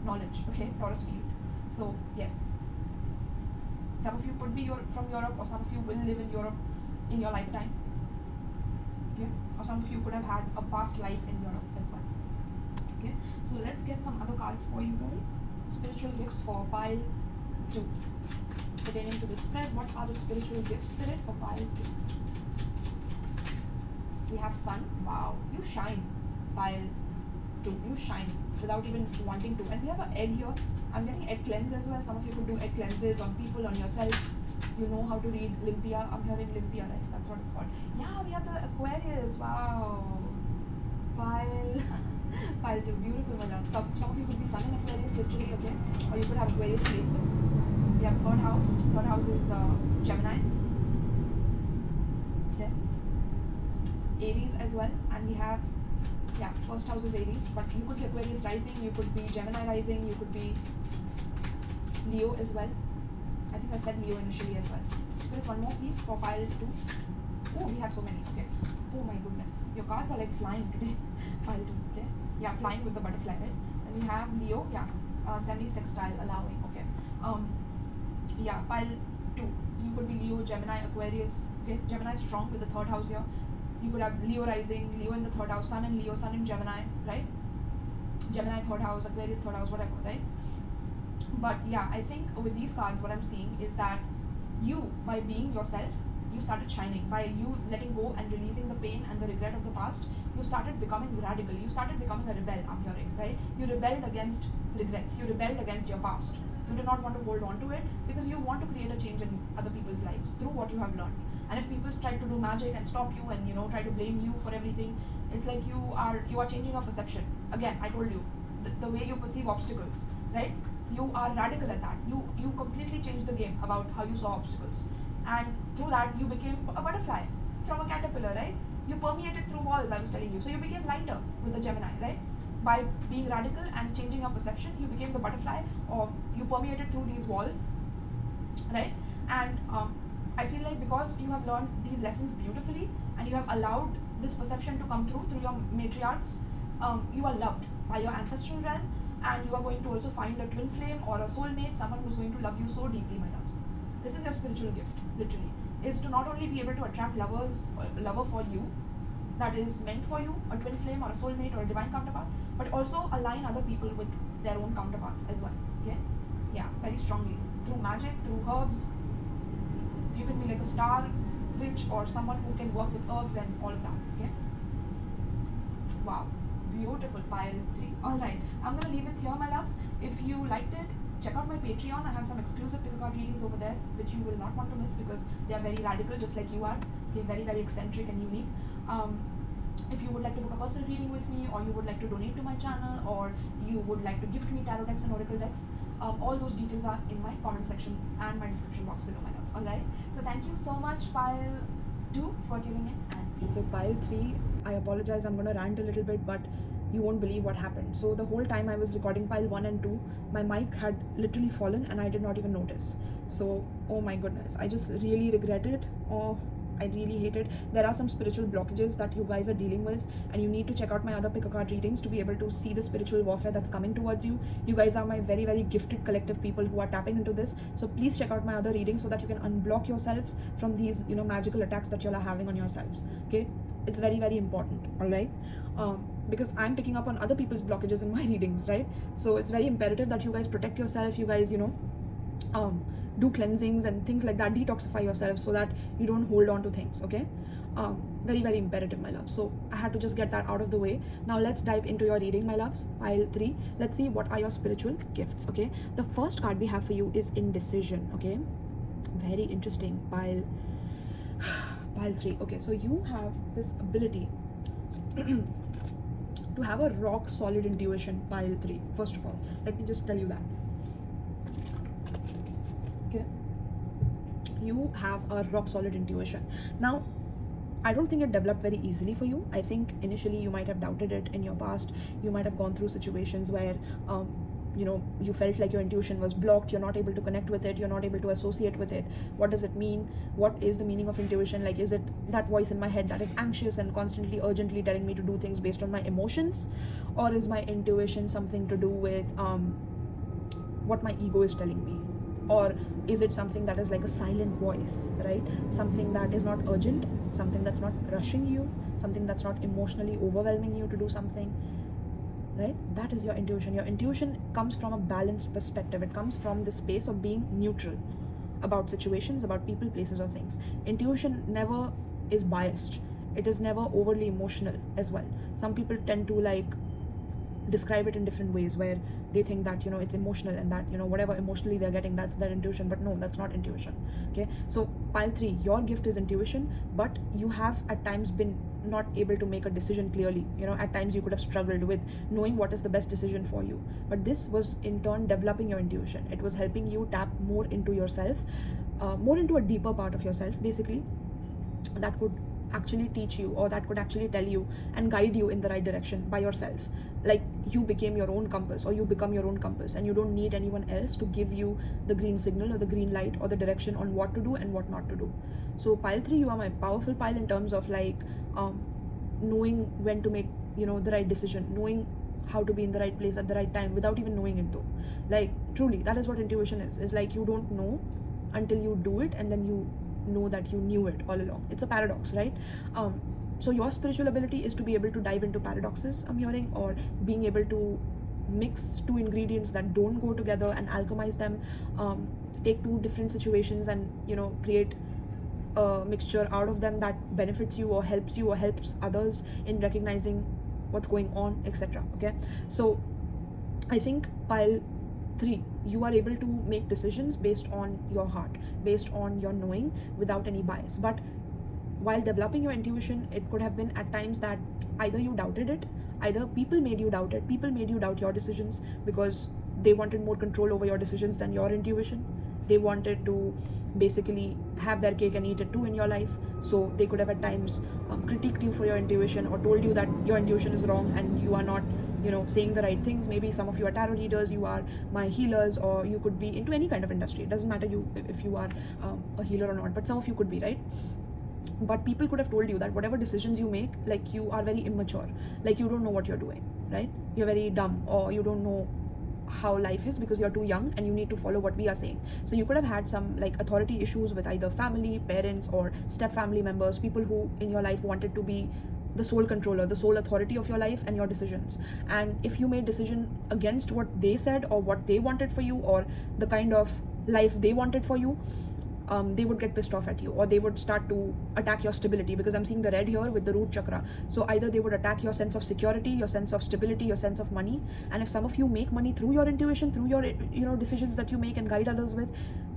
knowledge, okay? Taurus field. So, yes. Some of you could be from Europe, or some of you will live in Europe in your lifetime, okay? Or some of you could have had a past life in Europe as well, okay? So, let's get some other cards for you guys. Spiritual gifts for pile 2. Pertaining to the spread, what are the spiritual gifts, Spirit, for pile 2? We have sun. Wow, you shine. Pile 2, you shine without even wanting to. And we have an egg here. I'm getting egg cleanse as well. Some of you could do egg cleanses on people, on yourself. You know how to read Limpia. I'm hearing Limpia, right? That's what it's called. Yeah, we have the Aquarius. Wow. Pile 2, beautiful, my love. Some of you could be sun in Aquarius, literally, okay? Or you could have Aquarius placements. We have third house. Third house is Gemini. Okay. Aries as well. And we have, yeah, first house is Aries. But you could be Aquarius rising. You could be Gemini rising. You could be Leo as well. I think I said Leo initially as well. Spirit, one more please for pile 2. Oh, we have so many. Okay. Oh my goodness. Your cards are like flying today. Pile 2. Okay. Yeah, flying with the butterfly, right? And we have Leo. Yeah. Semi-sextile allowing. Okay. Yeah, pile 2. you could be Leo, Gemini, Aquarius. Okay, Gemini is strong with the third house here. You could have Leo rising, Leo in the third house, Sun in Leo, Sun in Gemini, right? Gemini third house, Aquarius third house, whatever, right? But yeah, I think with these cards, what I'm seeing is that you, by being yourself, you started shining. By you letting go and releasing the pain and the regret of the past, you started becoming radical. You started becoming a rebel, I'm hearing, right? You rebelled against regrets. You rebelled against your past. You did not want to hold on to it because you want to create a change in other people's lives through what you have learned. And if people try to do magic and stop you and, you know, try to blame you for everything, it's like you are changing your perception. Again, I told you, the way you perceive obstacles, right? You are radical at that. You completely changed the game about how you saw obstacles. And through that, you became a butterfly from a caterpillar, right? You permeated through walls, I was telling you. So you became lighter with the Gemini, right? By being radical and changing your perception, you became the butterfly, or you permeated through these walls, right? And I feel like because you have learned these lessons beautifully and you have allowed this perception to come through your matriarchs, you are loved by your ancestral realm, and you are going to also find a twin flame or a soulmate, someone who's going to love you so deeply, my loves. This is your spiritual gift, literally, is to not only be able to attract lover for you, that is meant for you, a twin flame or a soulmate or a divine counterpart, but also align other people with their own counterparts as well, okay? Yeah, very strongly. Through magic, through herbs. You can be like a star witch or someone who can work with herbs and all of that, okay? Wow, beautiful, pile 3. Alright, I'm going to leave it here, my loves. If you liked it, check out my Patreon. I have some exclusive pick a card readings over there, which you will not want to miss because they are very radical, just like you are. Okay, very, very eccentric and unique. If you would like to book a personal reading with me, or you would like to donate to my channel, or you would like to gift me tarot decks and oracle decks, all those details are in my comment section and my description box below, my loves. Alright, so thank you so much, pile 2, for tuning in, and peace. So pile 3, I apologize, I'm going to rant a little bit, but you won't believe what happened. So the whole time I was recording pile 1 and 2, my mic had literally fallen and I did not even notice. So, oh my goodness, I just really regret it. Oh, I really hate it. There are some spiritual blockages that you guys are dealing with, and you need to check out my other pick a card readings to be able to see the spiritual warfare that's coming towards you. You guys are my very, very gifted collective people who are tapping into this. So please check out my other readings so that you can unblock yourselves from these, you know, magical attacks that you all are having on yourselves. Okay, it's very, very important. All right. Because I'm picking up on other people's blockages in my readings, right? So it's very imperative that you guys protect yourself. You guys, you know, do cleansings and things like that, detoxify yourself so that you don't hold on to things, okay? Very, very imperative, my love. So I had to just get that out of the way. Now let's dive into your reading, my loves. Pile 3, let's see what are your spiritual gifts, okay? The first card we have for you is indecision, okay? Very interesting. Pile 3. Okay, so you have this ability to have a rock solid intuition. Pile 3, first of all, let me just tell you that. Okay, you have a rock solid intuition. Now, I don't think it developed very easily for you. I think initially you might have doubted it in your past. You might have gone through situations where you know, you felt like your intuition was blocked. You're not able to connect with it. You're not able to associate with it. What does it mean? What is the meaning of intuition? Like, is it that voice in my head that is anxious and constantly urgently telling me to do things based on my emotions, or is my intuition something to do with what my ego is telling me? Or is it something that is like a silent voice, right? Something that is not urgent, something that's not rushing you, something that's not emotionally overwhelming you to do something, right? That is your intuition. Your intuition comes from a balanced perspective. It comes from the space of being neutral about situations, about people, places, or things. Intuition never is biased. It is never overly emotional as well. Some people tend to like describe it in different ways where they think that, you know, it's emotional and that, you know, whatever emotionally they're getting, that's their intuition. But no, that's not intuition. Okay, so pile 3, your gift is intuition, but you have at times been not able to make a decision clearly. You know, at times you could have struggled with knowing what is the best decision for you, but this was in turn developing your intuition. It was helping you tap more into yourself, more into a deeper part of yourself, basically, that could actually teach you, or that could actually tell you and guide you in the right direction by yourself. Like, you became your own compass, or you become your own compass, and you don't need anyone else to give you the green signal or the green light or the direction on what to do and what not to do. So pile 3, you are my powerful pile in terms of like knowing when to make, you know, the right decision, knowing how to be in the right place at the right time without even knowing it though. Like, truly, that is what intuition is. It's like you don't know until you do it, and then you know that you knew it all along. It's a paradox, right? So your spiritual ability is to be able to dive into paradoxes, I'm hearing, or being able to mix two ingredients that don't go together and alchemize them, take two different situations and create a mixture out of them that benefits you or helps others in recognizing what's going on, etc. Okay, so I think pile 3, you are able to make decisions based on your heart, based on your knowing, without any bias. But while developing your intuition, it could have been at times that either you doubted it, either people made you doubt it, people made you doubt your decisions because they wanted more control over your decisions than your intuition. They wanted to basically have their cake and eat it too in your life. So they could have at times critiqued you for your intuition, or told you that your intuition is wrong and you are not saying the right things. Maybe some of you are tarot readers, you are my healers, or you could be into any kind of industry. It doesn't matter if you are a healer or not, but some of you could be, right? But people could have told you that whatever decisions you make, like, you are very immature, like you don't know what you're doing, right? You're very dumb, or you don't know how life is because you're too young and you need to follow what we are saying. So you could have had some authority issues with either family, parents, or step family members, people who in your life wanted to be the sole controller, the sole authority of your life and your decisions. And if you made decision against what they said or what they wanted for you, or the kind of life they wanted for you, they would get pissed off at you, or they would start to attack your stability, because I'm seeing the red here with the root chakra. So either they would attack your sense of security, your sense of stability, your sense of money. And if some of you make money through your intuition, through your decisions that you make and guide others with,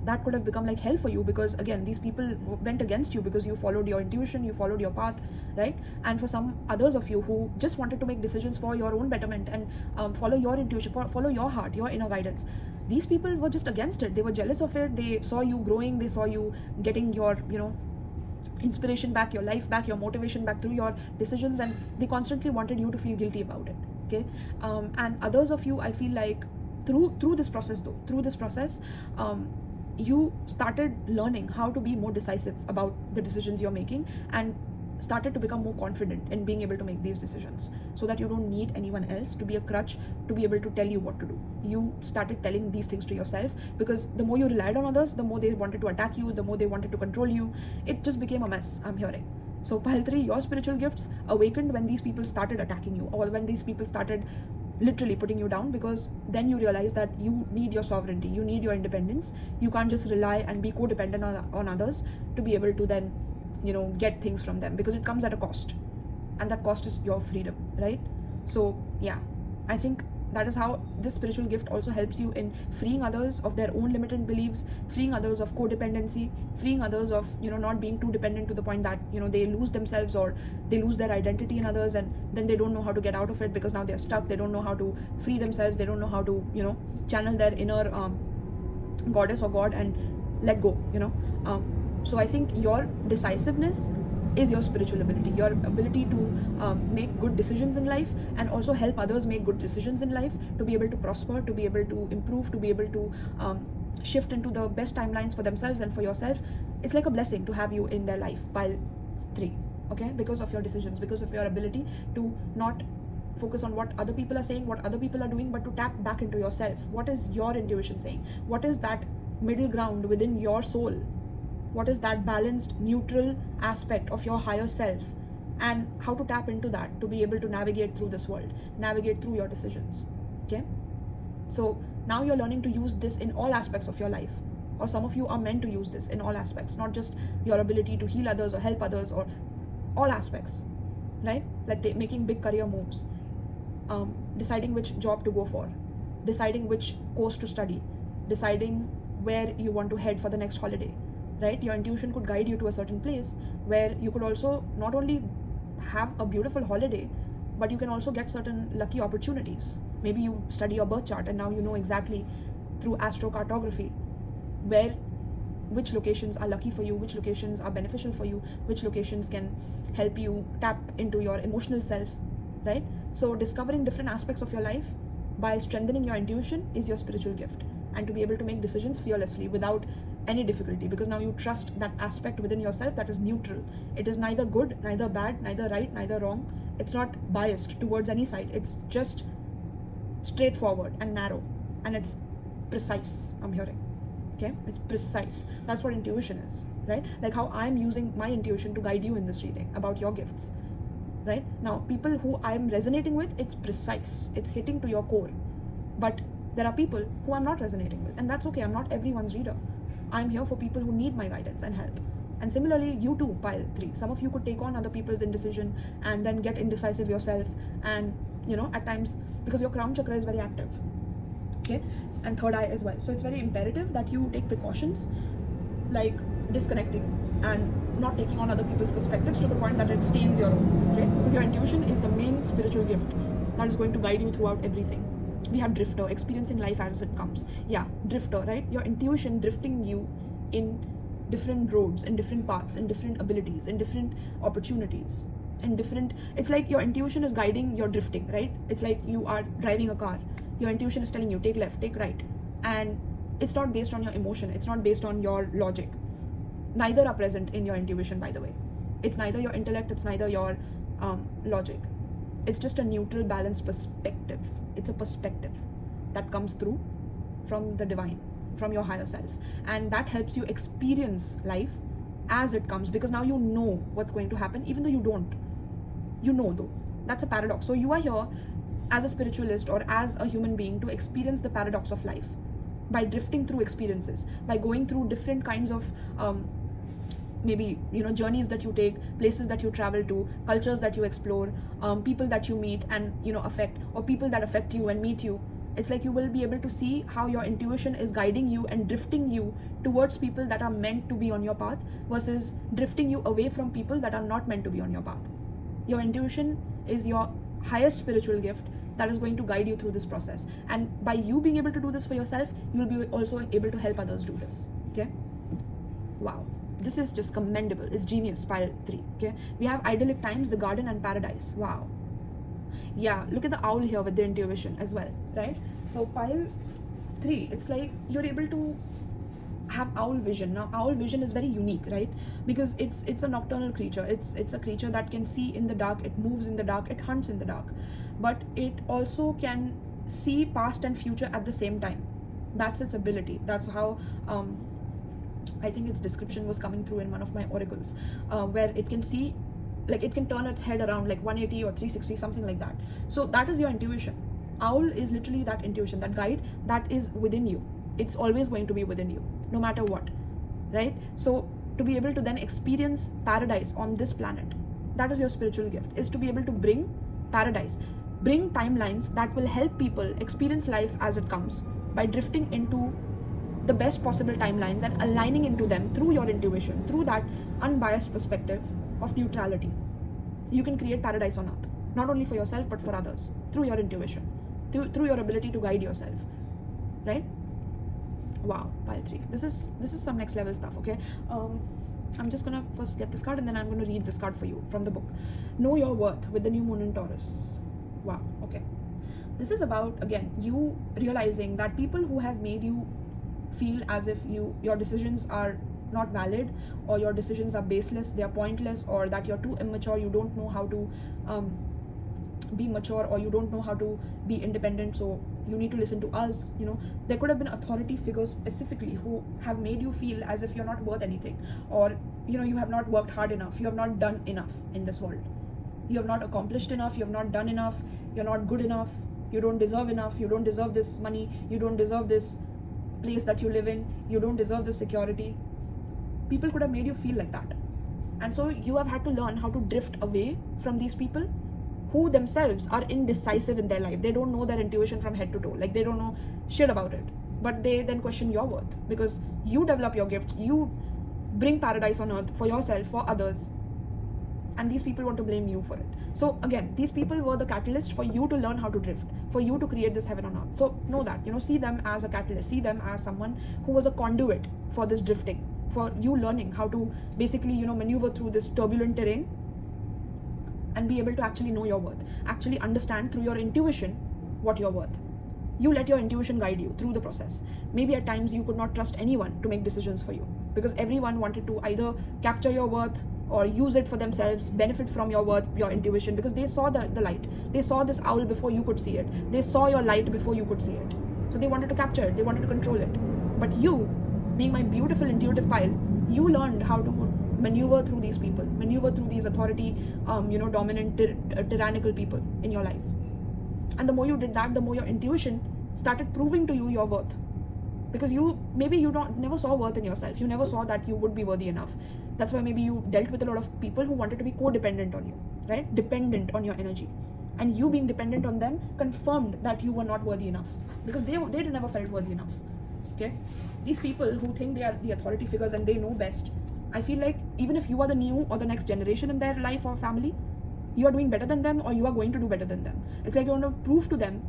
that could have become like hell for you, because again, these people went against you because you followed your intuition, you followed your path, right? And for some others of you who just wanted to make decisions for your own betterment and follow your intuition, follow your heart, your inner guidance, these people were just against it. They were jealous of it. They saw you growing, they saw you getting your inspiration back, your life back, your motivation back through your decisions, and they constantly wanted you to feel guilty about it. Okay, and others of you, I feel like through this process, you started learning how to be more decisive about the decisions you're making, and started to become more confident in being able to make these decisions, so that you don't need anyone else to be a crutch to be able to tell you what to do. You started telling these things to yourself, because the more you relied on others, the more they wanted to attack you, the more they wanted to control you. It just became a mess, I'm hearing. So pile 3, your spiritual gifts awakened when these people started attacking you, or when these people started literally putting you down, because then you realize that you need your sovereignty, you need your independence. You can't just rely and be codependent on others to be able to then get things from them, because it comes at a cost, and that cost is your freedom, right? So yeah, I think that is how this spiritual gift also helps you in freeing others of their own limited beliefs, freeing others of codependency, freeing others of not being too dependent to the point that they lose themselves, or they lose their identity in others, and then they don't know how to get out of it, because now they're stuck. They don't know how to free themselves, they don't know how to channel their inner goddess or god and let go. So I think your decisiveness is your spiritual ability, your ability to make good decisions in life, and also help others make good decisions in life, to be able to prosper, to be able to improve, to be able to shift into the best timelines for themselves and for yourself. It's like a blessing to have you in their life, pile 3, okay? Because of your decisions, because of your ability to not focus on what other people are saying, what other people are doing, but to tap back into yourself. What is your intuition saying? What is that middle ground within your soul? What is that balanced, neutral aspect of your higher self? And how to tap into that to be able to navigate through this world, navigate through your decisions, okay? So now you're learning to use this in all aspects of your life, or some of you are meant to use this in all aspects, not just your ability to heal others or help others, or all aspects, right? Like making big career moves, deciding which job to go for, deciding which course to study, deciding where you want to head for the next holiday, right? Your intuition could guide you to a certain place where you could also not only have a beautiful holiday, but you can also get certain lucky opportunities. Maybe you study your birth chart and now you know exactly through astrocartography which locations are lucky for you, which locations are beneficial for you, which locations can help you tap into your emotional self, right? So discovering different aspects of your life by strengthening your intuition is your spiritual gift, and to be able to make decisions fearlessly without any difficulty, because now you trust that aspect within yourself that is neutral. It is neither good, neither bad, neither right, neither wrong. It's not biased towards any side. It's just straightforward and narrow, and it's precise, I'm hearing. Okay, it's precise. That's what intuition is, right? Like how I'm using my intuition to guide you in this reading about your gifts, right? Now, people who I'm resonating with, it's precise, it's hitting to your core. But there are people who I'm not resonating with, and that's okay. I'm not everyone's reader. I'm here for people who need my guidance and help. And similarly, you too, pile 3. Some of you could take on other people's indecision and then get indecisive yourself, and at times, because your crown chakra is very active, okay, and third eye as well. So it's very imperative that you take precautions, like disconnecting and not taking on other people's perspectives to the point that it stains your own, okay? Because your intuition is the main spiritual gift that is going to guide you throughout everything. We have drifter, experiencing life as it comes. Yeah, drifter, right? Your intuition drifting you in different roads, in different paths, in different abilities, in different opportunities, in different, it's like your intuition is guiding your drifting, right? It's like you are driving a car. Your intuition is telling you, take left, take right. And it's not based on your emotion. It's not based on your logic. Neither are present in your intuition, by the way. It's neither your intellect, it's neither your logic. It's just a neutral, balanced perspective. It's a perspective that comes through from the divine, from your higher self. And that helps you experience life as it comes, because now you know what's going to happen, even though you don't. You know, though. That's a paradox. So you are here as a spiritualist or as a human being to experience the paradox of life by drifting through experiences, by going through different kinds of maybe journeys that you take, places that you travel to, cultures that you explore, people that you meet and affect, or people that affect you and meet you. It's like you will be able to see how your intuition is guiding you and drifting you towards people that are meant to be on your path versus drifting you away from people that are not meant to be on your path. Your intuition is your highest spiritual gift that is going to guide you through this process. And by you being able to do this for yourself, you'll be also able to help others do this. Okay? Wow. This is just commendable. It's genius, pile 3. Okay? We have idyllic times, the garden and paradise. Wow. Yeah, look at the owl here with the intuition as well, right? So pile 3, it's like you're able to have owl vision. Now owl vision is very unique, right? Because it's a nocturnal creature. It's a creature that can see in the dark, it moves in the dark, it hunts in the dark, but it also can see past and future at the same time. That's its ability. That's how I think its description was coming through in one of my oracles, where it can see, like it can turn its head around like 180 or 360, something like that. So that is your intuition. Owl is literally that intuition, that guide that is within you. It's always going to be within you, no matter what, right? So to be able to then experience paradise on this planet, that is your spiritual gift, is to be able to bring paradise, bring timelines that will help people experience life as it comes by drifting into the best possible timelines and aligning into them through your intuition, through that unbiased perspective of neutrality. You can create paradise on earth, not only for yourself but for others, through your intuition, through your ability to guide yourself, right? Wow, pile 3. This is some next level stuff, okay? I'm just gonna first get this card and then I'm gonna read this card for you from the book. Know your worth with the new moon in Taurus. Wow, okay. This is about, again, you realizing that people who have made you feel as if your decisions are not valid, or your decisions are baseless, they are pointless, or that you're too immature, you don't know how to be mature, or you don't know how to be independent, so you need to listen to us. There could have been authority figures specifically who have made you feel as if you're not worth anything, or you have not worked hard enough, you have not done enough in this world, you have not accomplished enough, you have not done enough, you're not good enough, you don't deserve enough, you don't deserve this money, you don't deserve this place that you live in, you don't deserve this security. People could have made you feel like that, and so you have had to learn how to drift away from these people who themselves are indecisive in their life. They don't know their intuition from head to toe, like they don't know shit about it, but they then question your worth because you develop your gifts, you bring paradise on earth for yourself, for others, and these people want to blame you for it. So again, these people were the catalyst for you to learn how to drift, for you to create this heaven on earth. So know that, see them as a catalyst, see them as someone who was a conduit for this drifting, for you learning how to basically maneuver through this turbulent terrain and be able to actually know your worth, actually understand through your intuition what you're worth. You let your intuition guide you through the process. Maybe at times you could not trust anyone to make decisions for you because everyone wanted to either capture your worth or use it for themselves, benefit from your worth, your intuition, because they saw the light. They saw this owl before you could see it. They saw your light before you could see it. So they wanted to capture it, they wanted to control it. But you being my beautiful intuitive pile, you learned how to maneuver through these people, maneuver through these authority, dominant, tyrannical people in your life. And the more you did that, the more your intuition started proving to you your worth. Because maybe you never saw worth in yourself. You never saw that you would be worthy enough. That's why maybe you dealt with a lot of people who wanted to be codependent on you, right? Dependent on your energy. And you being dependent on them confirmed that you were not worthy enough, because they never felt worthy enough. Okay? These people who think they are the authority figures and they know best, I feel like even if you are the new or the next generation in their life or family, you are doing better than them, or you are going to do better than them. It's like you want to prove to them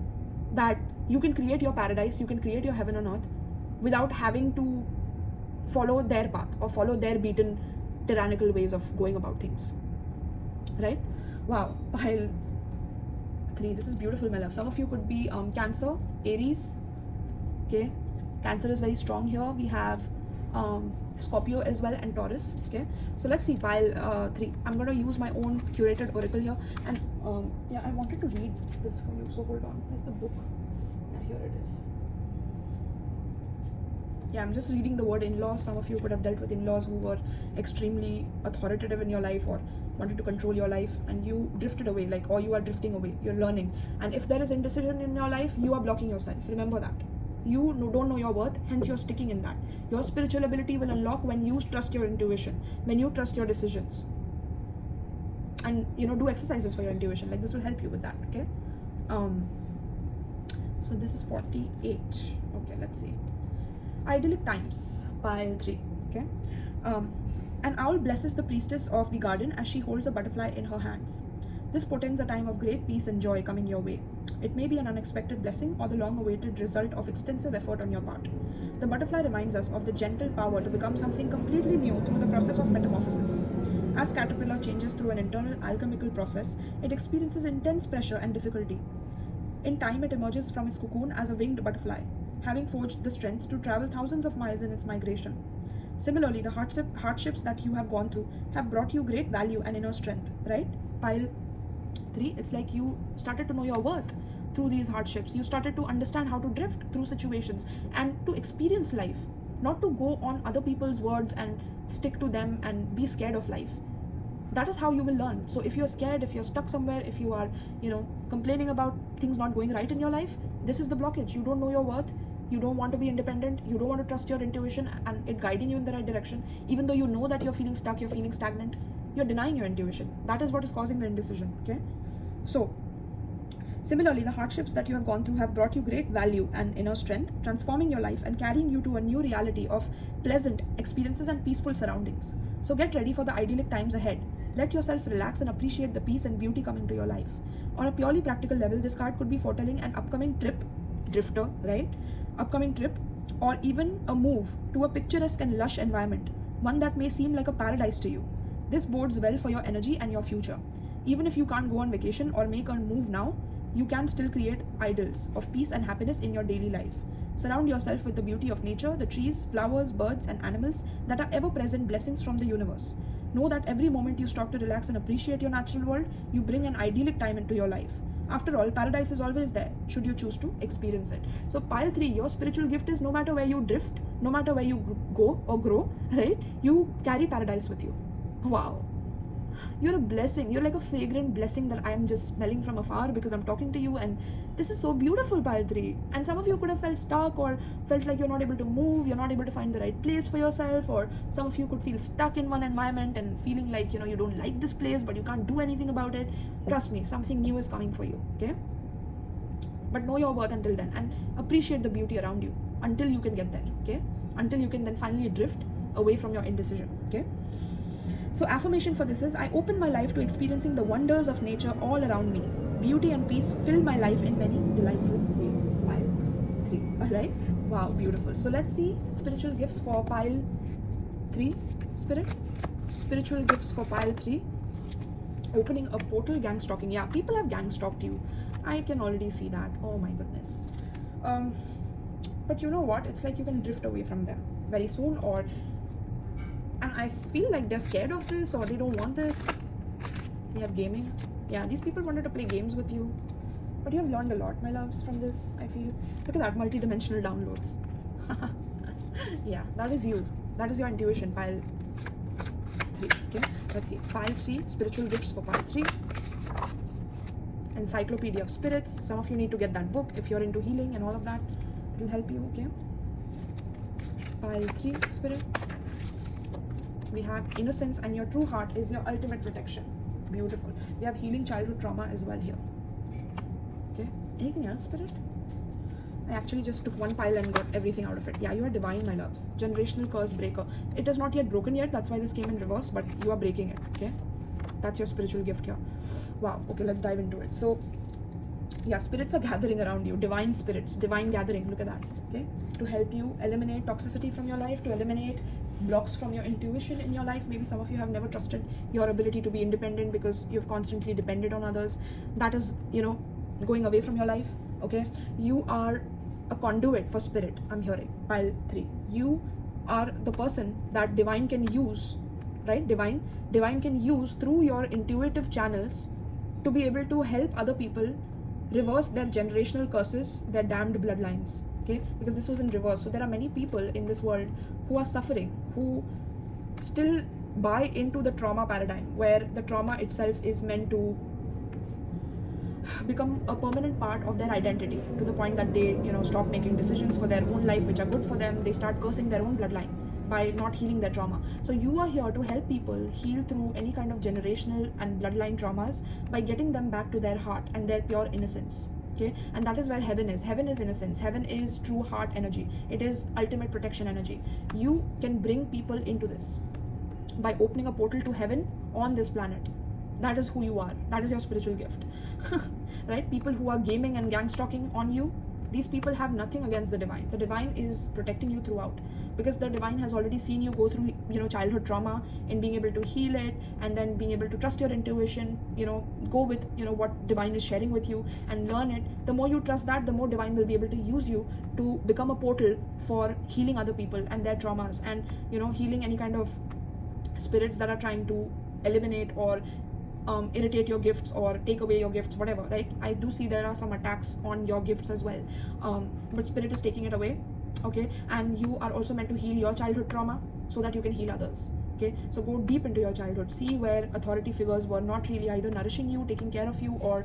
that you can create your paradise, you can create your heaven on earth without having to follow their path or follow their beaten tyrannical ways of going about things. Right? Wow. Pile 3. This is beautiful, my love. Some of you could be Cancer, Aries. Okay? Cancer is very strong here. We have Scorpio as well, and Taurus. Okay, so let's see, pile 3. I'm going to use my own curated oracle here, and yeah, I wanted to read this for you, so hold on. Where's the book? Yeah, here it is. Yeah, I'm just reading the word in-laws. Some of you could have dealt with in-laws who were extremely authoritative in your life or wanted to control your life, and you drifted away, or you are drifting away. You're learning, and if there is indecision in your life, you are blocking yourself. Remember that. You don't know your worth, hence you're sticking in that. Your spiritual ability will unlock when you trust your intuition, when you trust your decisions. And do exercises for your intuition. This will help you with that. Okay. So this is 48. Okay, let's see. Idyllic times, pile 3. Okay. An owl blesses the priestess of the garden as she holds a butterfly in her hands. This portends a time of great peace and joy coming your way. It may be an unexpected blessing or the long-awaited result of extensive effort on your part. The butterfly reminds us of the gentle power to become something completely new through the process of metamorphosis. As caterpillar changes through an internal alchemical process, it experiences intense pressure and difficulty. In time, it emerges from its cocoon as a winged butterfly, having forged the strength to travel thousands of miles in its migration. Similarly, the hardships that you have gone through have brought you great value and inner strength, right? Pile 3, it's like you started to know your worth through these hardships. You started to understand how to drift through situations and to experience life, not to go on other people's words and stick to them and be scared of life. That is how you will learn. So if you're scared, if you're stuck somewhere, if you are, complaining about things not going right in your life, this is the blockage. You don't know your worth. You don't want to be independent. You don't want to trust your intuition and it guiding you in the right direction. Even though you know that you're feeling stuck, you're feeling stagnant, you're denying your intuition. That is what is causing the indecision. Okay. So similarly, the hardships that you have gone through have brought you great value and inner strength, transforming your life and carrying you to a new reality of pleasant experiences and peaceful surroundings. So get ready for the idyllic times ahead. Let yourself relax and appreciate the peace and beauty coming to your life. On a purely practical level, this card could be foretelling an upcoming trip, drifter, right? Upcoming trip, or even a move to a picturesque and lush environment, one that may seem like a paradise to you. This bodes well for your energy and your future. Even if you can't go on vacation or make a move now, you can still create idols of peace and happiness in your daily life. Surround yourself with the beauty of nature, the trees, flowers, birds, and animals that are ever-present blessings from the universe. Know that every moment you stop to relax and appreciate your natural world, you bring an idyllic time into your life. After all, paradise is always there, should you choose to experience it. So pile 3, your spiritual gift is no matter where you drift, no matter where you go or grow, right? You carry paradise with you. Wow. You're a blessing. You're like a fragrant blessing that I'm just smelling from afar because I'm talking to you, and this is so beautiful, pile 3. And some of you could have felt stuck or felt like you're not able to move, you're not able to find the right place for yourself, or some of you could feel stuck in one environment and feeling like, you don't like this place, but you can't do anything about it. Trust me, something new is coming for you, okay? But know your worth until then and appreciate the beauty around you until you can get there, okay? Until you can then finally drift away from your indecision, okay? So affirmation for this is, I open my life to experiencing the wonders of nature all around me. Beauty and peace fill my life in many delightful ways. Pile 3. Alright? Wow, beautiful. So let's see spiritual gifts for pile 3. Spiritual gifts for pile 3. Opening a portal, gang stalking. Yeah, people have gang stalked you. I can already see that. Oh my goodness. But you know what? It's like you can drift away from them very soon, and I feel like they're scared of this or they don't want this. We have gaming. Yeah, these people wanted to play games with you. But you have learned a lot, my loves, from this, I feel. Look at that, multi-dimensional downloads. Yeah, that is you. That is your intuition, pile 3. Okay, let's see. Pile 3, spiritual gifts for pile 3. Encyclopedia of Spirits. Some of you need to get that book if you're into healing and all of that. It will help you. Okay. Pile 3, spirit. We have innocence, and your true heart is your ultimate protection. Beautiful. We have healing childhood trauma as well here. Okay. Anything else, spirit? I actually just took one pile and got everything out of it. Yeah, you are divine, my loves. Generational curse breaker. It is not yet broken yet. That's why this came in reverse, but you are breaking it. Okay. That's your spiritual gift here. Wow. Okay, let's dive into it. So, yeah, spirits are gathering around you. Divine spirits, divine gathering. Look at that. Okay. To help you eliminate toxicity from your life, to eliminate blocks from your intuition in your life. Maybe some of you have never trusted your ability to be independent because you've constantly depended on others. That is, going away from your life. Okay. You are a conduit for spirit. I'm hearing pile 3. You are the person that divine can use, right? Divine can use through your intuitive channels to be able to help other people reverse their generational curses, their damned bloodlines. Okay, because this was in reverse. So there are many people in this world who are suffering, who still buy into the trauma paradigm, where the trauma itself is meant to become a permanent part of their identity, to the point that they stop making decisions for their own life which are good for them. They start cursing their own bloodline by not healing their trauma. So you are here to help people heal through any kind of generational and bloodline traumas by getting them back to their heart and their pure innocence. Okay, and that is where heaven is. Heaven is innocence. Heaven is true heart energy. It is ultimate protection energy. You can bring people into this by opening a portal to heaven on this planet. That is who you are. That is your spiritual gift. Right? People who are gaming and gang stalking on you, these people have nothing against the divine. The divine is protecting you throughout, because the divine has already seen you go through childhood trauma, in being able to heal it, and then being able to trust your intuition, go with what divine is sharing with you and learn it. The more you trust that, the more divine will be able to use you to become a portal for healing other people and their traumas, and healing any kind of spirits that are trying to eliminate or irritate your gifts or take away your gifts, whatever, right? I do see there are some attacks on your gifts as well, but spirit is taking it away. Okay, and you are also meant to heal your childhood trauma so that you can heal others. Okay, so go deep into your childhood, see where authority figures were not really either nourishing you, taking care of you, or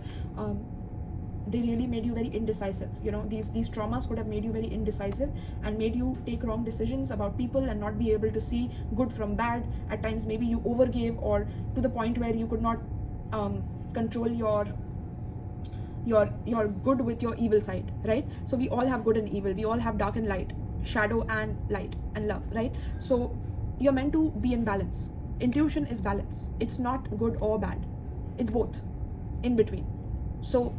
they really made you very indecisive. These traumas could have made you very indecisive and made you take wrong decisions about people and not be able to see good from bad. At times maybe you overgave, or to the point where you could not control your good with your evil side, right? So we all have good and evil. We all have dark and light, shadow and light and love, right? So you're meant to be in balance. Intuition is balance. It's not good or bad. It's both in between. So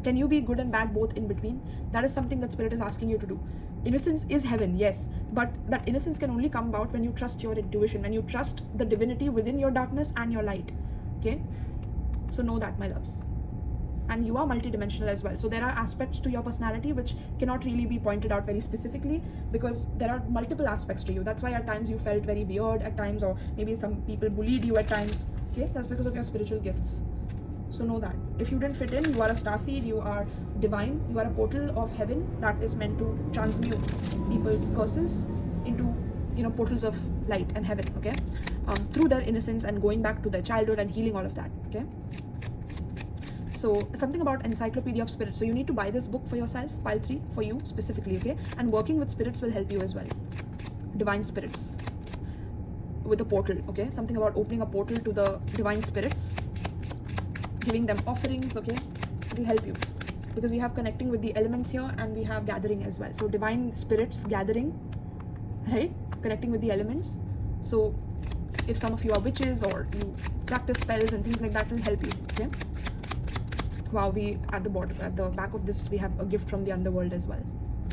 can you be good and bad both in between? That is something that spirit is asking you to do. Innocence is heaven, yes, but that innocence can only come about when you trust your intuition, when you trust the divinity within your darkness and your light. Okay, so know that, my loves. And you are multidimensional as well. So there are aspects to your personality which cannot really be pointed out very specifically, because there are multiple aspects to you. That's why at times you felt very weird at times, or maybe some people bullied you at times. Okay, that's because of your spiritual gifts. So know that. If you didn't fit in, you are a starseed, you are divine, you are a portal of heaven that is meant to transmute people's curses into portals of light and heaven, okay? Through their innocence and going back to their childhood and healing all of that, okay? So something about Encyclopedia of Spirits. So you need to buy this book for yourself, pile 3, for you specifically, okay? And working with spirits will help you as well. Divine spirits with a portal, okay? Something about opening a portal to the divine spirits, giving them offerings, okay? It will help you, because we have connecting with the elements here and we have gathering as well. So divine spirits gathering, right? Connecting with the elements. So if some of you are witches or you practice spells and things like that, will help you, okay? Wow, we at the bottom, at the back of this, we have a gift from the underworld as well.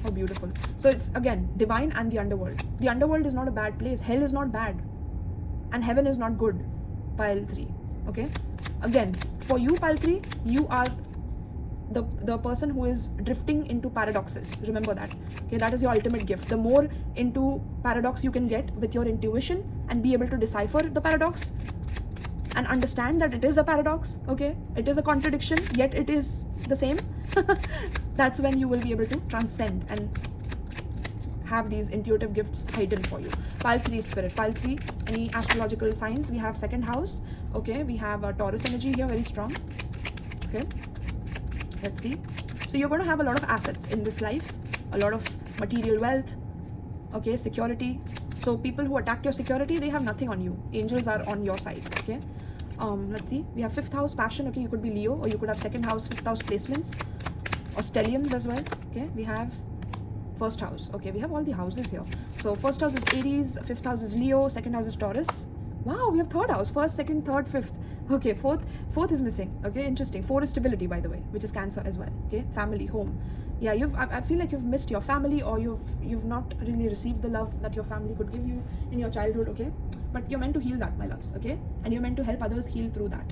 How beautiful. So it's again divine and the underworld. The underworld is not a bad place. Hell is not bad, and heaven is not good. Pile 3, okay? Again, for you, pile 3, you are the person who is drifting into paradoxes. Remember that, okay? That is your ultimate gift. The more into paradox you can get with your intuition and be able to decipher the paradox and understand that it is a paradox, okay? It is a contradiction, yet it is the same. That's when you will be able to transcend and have these intuitive gifts hidden for you. Pile 3 spirit. Pile 3, any astrological signs, we have second house. Okay, we have a Taurus energy here, very strong. Okay, let's see. So you're going to have a lot of assets in this life, a lot of material wealth, okay, security. So people who attack your security, they have nothing on you. Angels are on your side. Okay, let's see. We have 5th house, passion. Okay, you could be Leo, or you could have 2nd house, 5th house placements, or stelliums as well. Okay, we have 1st house. Okay, we have all the houses here. So 1st house is Aries, 5th house is Leo, 2nd house is Taurus. Wow, we have 3rd house, 1st, 2nd, 3rd, 5th. Okay, 4th is missing. Okay, interesting. 4 is stability, by the way, which is Cancer as well. Okay, family, home. Yeah, I feel like you've missed your family, or you've not really received the love that your family could give you in your childhood. Okay, but you're meant to heal that, my loves. Okay, and you're meant to help others heal through that.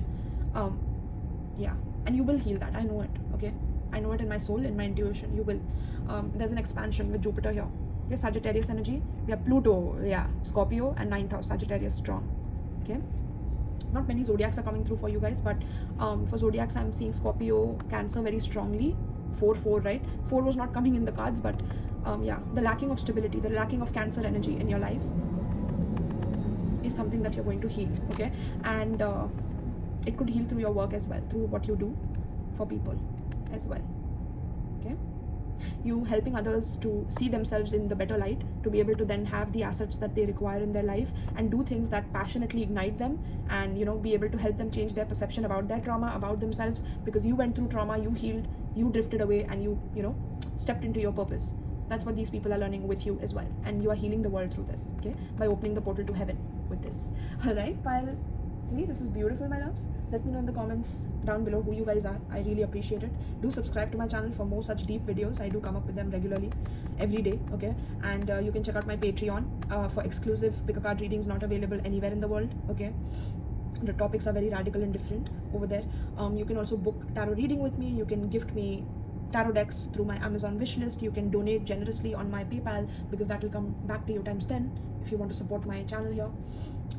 Yeah, and you will heal that. I know it. Okay, I know it in my soul, in my intuition. You will. There's an expansion with Jupiter here. Okay, Sagittarius energy. We have Pluto. Yeah, Scorpio, and 9th house, Sagittarius, strong. Okay, not many zodiacs are coming through for you guys, but for zodiacs I'm seeing Scorpio, Cancer very strongly. 4 right, 4 was not coming in the cards, but yeah, the lacking of stability, the lacking of Cancer energy in your life is something that you're going to heal. Okay, and it could heal through your work as well, through what you do for people as well. Okay, you helping others to see themselves in the better light, to be able to then have the assets that they require in their life and do things that passionately ignite them, and be able to help them change their perception about their trauma, about themselves, because you went through trauma, you healed, you drifted away, and you stepped into your purpose. That's what these people are learning with you as well, and you are healing the world through this. Okay, by opening the portal to heaven with this. All right, pile 3, this is beautiful, my loves. Let me know in the comments down below who you guys are. I really appreciate it. Do subscribe to my channel for more such deep videos. I do come up with them regularly, every day. Okay, and you can check out my Patreon for exclusive pick a card readings not available anywhere in the world. Okay, the topics are very radical and different over there. You can also book tarot reading with me. You can gift me tarot decks through my Amazon wishlist. You can donate generously on my PayPal, because that will come back to you times 10 if you want to support my channel here,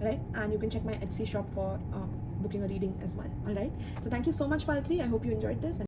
right? And you can check my Etsy shop for booking a reading as well. All right, so thank you so much, pile 3. I hope you enjoyed this.